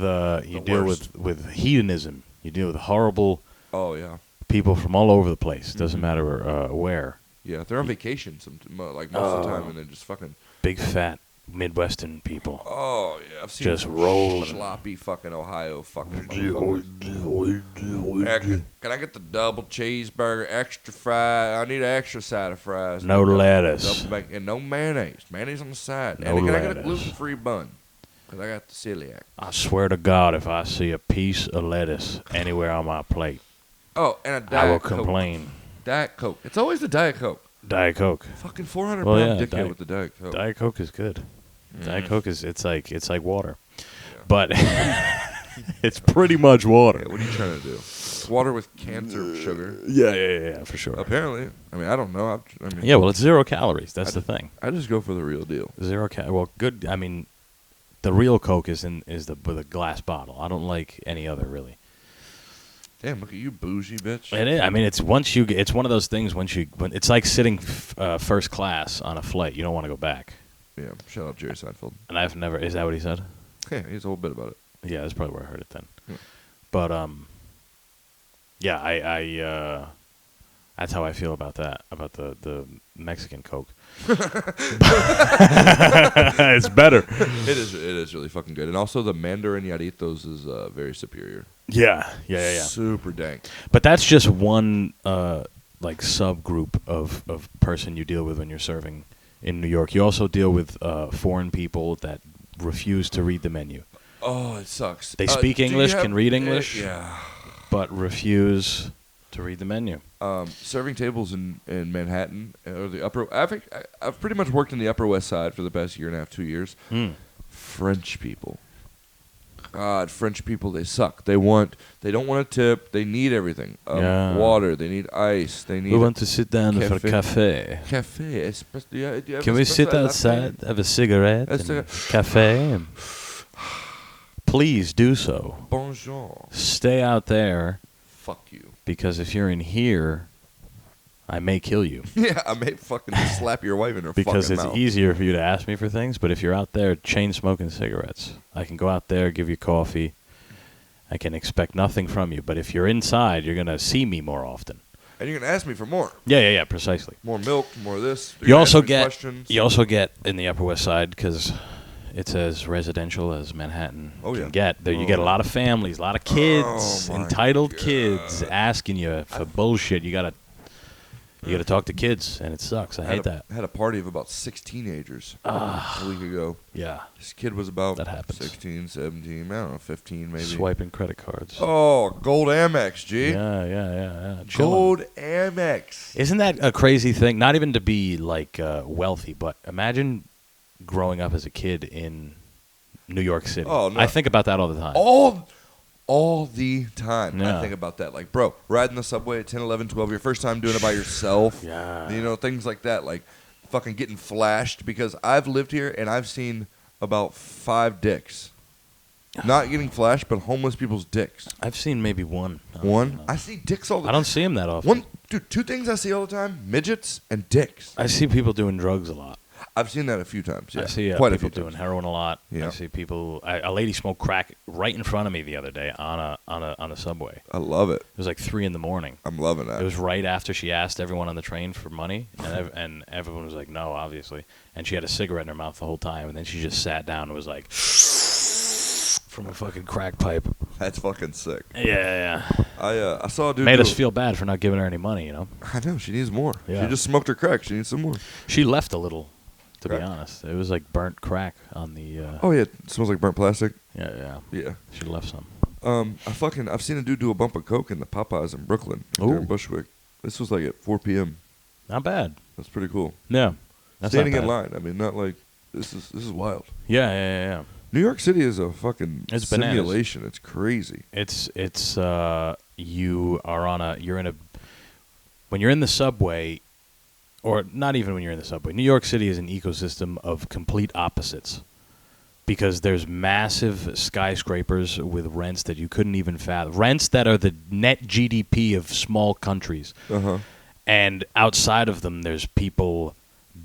with hedonism. You deal with horrible
Oh yeah.
people from all over the place. Doesn't matter where.
Yeah, they're on vacation most of the time, and they're just fucking
Big fat Midwestern people.
Oh yeah, I've seen
Just
some
rolling.
sloppy fucking Ohio fucking. motherfuckers. Can I get the double cheeseburger, extra fry? I need an extra side of fries.
No lettuce.
Double bacon, and no mayonnaise. Mayonnaise on the side.
No
and can I get a
lettuce.
gluten-free bun? Because I got the celiac.
I swear to God, if I see a piece of lettuce anywhere on my plate,
Oh, and a Diet
I will
Coke.
complain.
Diet Coke. It's always the Diet Coke.
Diet Coke.
Fucking 400
Well,
pound
yeah,
dickhead
Diet-
with the Diet Coke.
Diet Coke is good. Diet Coke is it's like water,
Yeah.
but it's pretty much water.
Yeah, what are you trying to do? Water with cancer sugar.
Yeah, for sure.
Apparently. I mean, I don't know.
Yeah, well, it's 0 calories. That's the thing.
I just go for the real deal.
0 Well, good. I mean, the real Coke is the glass bottle. I don't like any other really.
Damn, look at you, bougie bitch.
It is. I mean, it's it's one of those things when it's like sitting first class on a flight. You don't want to go back.
Yeah, shout out Jerry Seinfeld.
And I've never. Is that what he said?
Yeah, he's a whole bit about it.
Yeah, that's probably where I heard it then.
Yeah.
But yeah, I that's how I feel about that, about the Mexican Coke. It's better.
It is really fucking good. And also the Mandarin Yarritos is very superior.
Yeah.
Super dank.
But that's just one like subgroup of person you deal with when you're serving in New York. You also deal with foreign people that refuse to read the menu.
Oh, it sucks.
They speak English, can read English,
yeah.
but refuse to read the menu.
Serving tables in Manhattan or the upper. I've pretty much worked in the Upper West Side for the past year and a half, 2 years. French people. God, French people, they suck. They don't want a tip. They need everything. Water. They need ice. They need.
We want to sit down for a cafe.
Cafe.
Can we sit outside, have a cigarette, cafe? Please do so.
Bonjour.
Stay out there.
Fuck you.
Because if you're in here, I may kill you.
Yeah, I may fucking slap your wife in her
because
fucking
it's
mouth.
easier for you to ask me for things. But if you're out there chain smoking cigarettes, I can go out there, give you coffee. I can expect nothing from you. But if you're inside, you're going to see me more often.
And you're going to ask me for more.
Yeah, precisely.
More milk, more of this.
You also get in the Upper West Side, because it's as residential as Manhattan can get. There, you get a lot of families, a lot of kids, entitled kids asking you for bullshit. You gotta talk to kids, and it sucks. I hate that.
I had a party of about 6 teenagers a week ago.
Yeah.
This kid was about
That happens.
16, 17, I don't know, 15 maybe.
Swiping credit cards.
Oh, Gold Amex, G.
Yeah. Chillin'.
Gold Amex.
Isn't that a crazy thing? Not even to be like wealthy, but imagine growing up as a kid in New York City.
Oh, no.
I think about that all the time.
All the time.
Yeah.
I think about that. Like, bro, riding the subway at 10, 11, 12, your first time doing it by yourself.
Yeah.
You know, things like that. Like, fucking getting flashed. Because I've lived here and I've seen about 5 dicks. Not getting flashed, but homeless people's dicks.
I've seen maybe one.
One? I see dicks all the time.
I don't see them that often.
Dude, 2 things I see all the time. Midgets and dicks.
I see people doing drugs a lot.
I've seen that a few times. Yeah.
I see
Quite
people
a few
doing
times.
heroin a lot.
Yeah.
I see people. A lady smoked crack right in front of me the other day on a subway.
I love it.
It was like 3 a.m.
I'm loving that.
It was right after she asked everyone on the train for money, and everyone was like, "No, obviously." And she had a cigarette in her mouth the whole time, and then she just sat down and was like, from a fucking crack pipe.
That's fucking sick.
Yeah.
I saw a dude.
Made us feel bad for not giving her any money, you know.
I know, she needs more.
Yeah.
She just smoked her crack. She needs some more.
She left a little, to
Crack.
be honest. It was like burnt crack on the.
Oh yeah, it smells like burnt plastic.
Yeah.
Yeah.
She left some.
I've seen a dude do a bump of coke in the Popeyes in Brooklyn, there
Ooh.
in Bushwick. This was like at 4 p.m.
Not bad.
That's pretty cool.
Yeah. That's
Standing
not
in
bad.
line. I mean, not like this is wild.
Yeah.
New York City is a fucking
It's bananas.
simulation. It's crazy.
It's when you're in the subway, or not even when you're in the subway. New York City is an ecosystem of complete opposites, because there's massive skyscrapers with rents that you couldn't even fathom. Rents that are the net GDP of small countries. And outside of them, there's people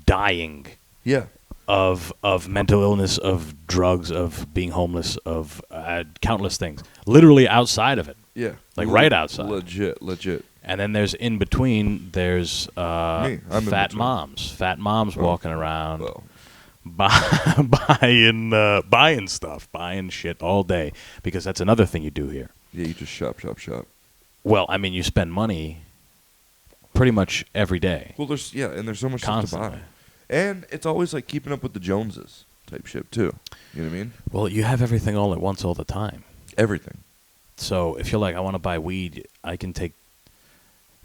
dying
Yeah.
of mental illness, of drugs, of being homeless, of countless things. Literally outside of it.
Yeah.
Like right outside.
Legit.
And then there's in between, there's
I'm in
fat
between.
moms. Fat moms walking around
Well,
buying stuff, buying shit all day. Because that's another thing you do here.
yeah, you just shop.
Well, I mean, you spend money pretty much every day.
Well, there's so much stuff to
Constantly.
buy. And it's always like keeping up with the Joneses type shit too. You know what I mean?
Well, you have everything all at once all the time.
Everything.
So if you're like, I want to buy weed, I can take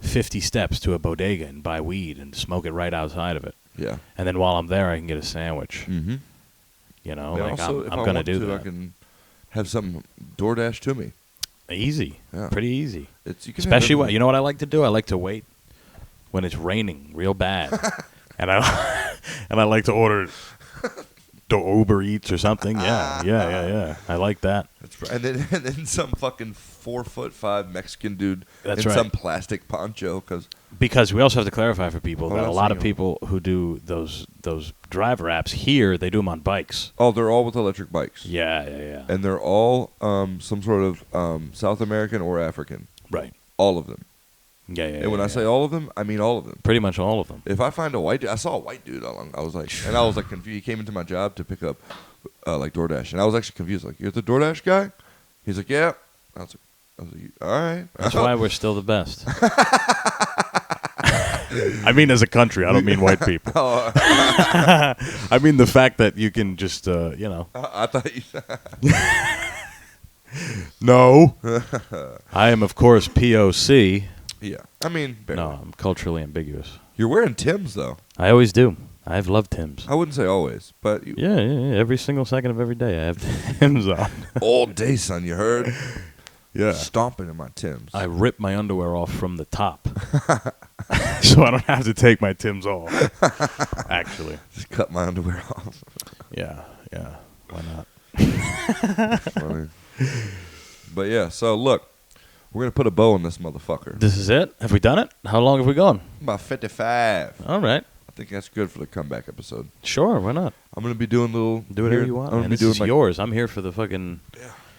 50 steps to a bodega and buy weed and smoke it right outside of it.
Yeah.
And then while I'm there, I can get a sandwich.
Mm-hmm.
You know,
And
like
also, if
I'm
I
going to
want
do
to,
that.
I can have some DoorDash to me.
Easy.
Yeah.
Pretty easy.
You can
Especially
have
you know what I like to do? I like to wait when it's raining real bad. and I like to order Uber Eats or something. Yeah. I like that.
That's right. And then some fucking 4'5" Mexican dude
That's
in
right.
some plastic poncho
Because we also have to clarify for people that a
that's
lot of
you.
people who do those driver apps here, they do them on bikes.
Oh, they're all with electric bikes.
Yeah.
And they're all some sort of South American or African.
Right.
All of them.
Yeah.
And when I say all of them, I mean all of them.
pretty much all of them.
If I find a white dude, I saw a white dude along. I was like confused. He came into my job to pick up like DoorDash, and I was actually confused. Like, you're the DoorDash guy? He's like, yeah. I was like, all right.
That's why we're still the best. I mean, as a country, I don't mean white people. I mean the fact that you can just,
I thought you.
No. I am, of course, POC.
Yeah. I mean, barely.
No, I'm culturally ambiguous.
You're wearing Tim's though.
I always do. I've loved Tim's.
I wouldn't say always, but you,
Yeah. Every single second of every day, I have Tim's on.
all day, son. You heard?
Yeah.
Stomping in my Timbs.
I rip my underwear off from the top, so I don't have to take my Tim's off. Actually.
Just cut my underwear off.
Yeah. Why not?
Funny. But yeah, so look, we're gonna put a bow on this motherfucker.
This is it? Have we done it? How long have we gone?
About 55.
All right.
I think that's good for the comeback episode.
Sure, why not?
I'm gonna be doing little.
Do whatever you want.
I'm gonna
Man,
be
this
doing
is
my
yours. I'm here for the fucking...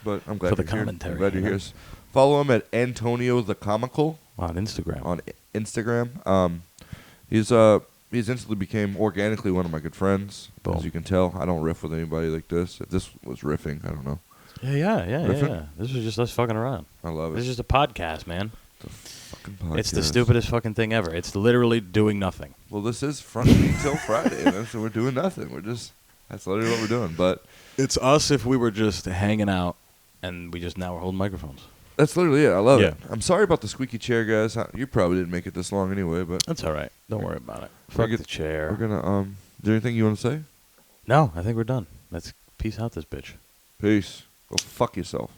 But I'm glad
For the
you're here.
commentary,
I'm glad you're
you know?
here. Follow him at Antonio the Comical
On Instagram.
on Instagram. He's instantly became organically one of my good friends.
Boom.
As you can tell, I don't riff with anybody like this. If this was riffing, I don't know.
Yeah. This was just us fucking around.
I love
This is
it.
just a podcast, man.
Fucking podcast.
It's the stupidest fucking thing ever. It's literally doing nothing.
Well, this is Front Me Till Friday, man, so we're doing nothing. That's literally what we're doing. But
It's us if we were just hanging out and now we're holding microphones.
that's literally it. I love it.
Yeah.
I'm sorry about the squeaky chair, guys. You probably didn't make it this long anyway, but
That's all right. Don't worry about it.
We're
Fuck
good-
the chair.
we're gonna. Is there anything you want to say?
No, I think we're done. Let's peace out this bitch.
Peace. Go fuck yourself.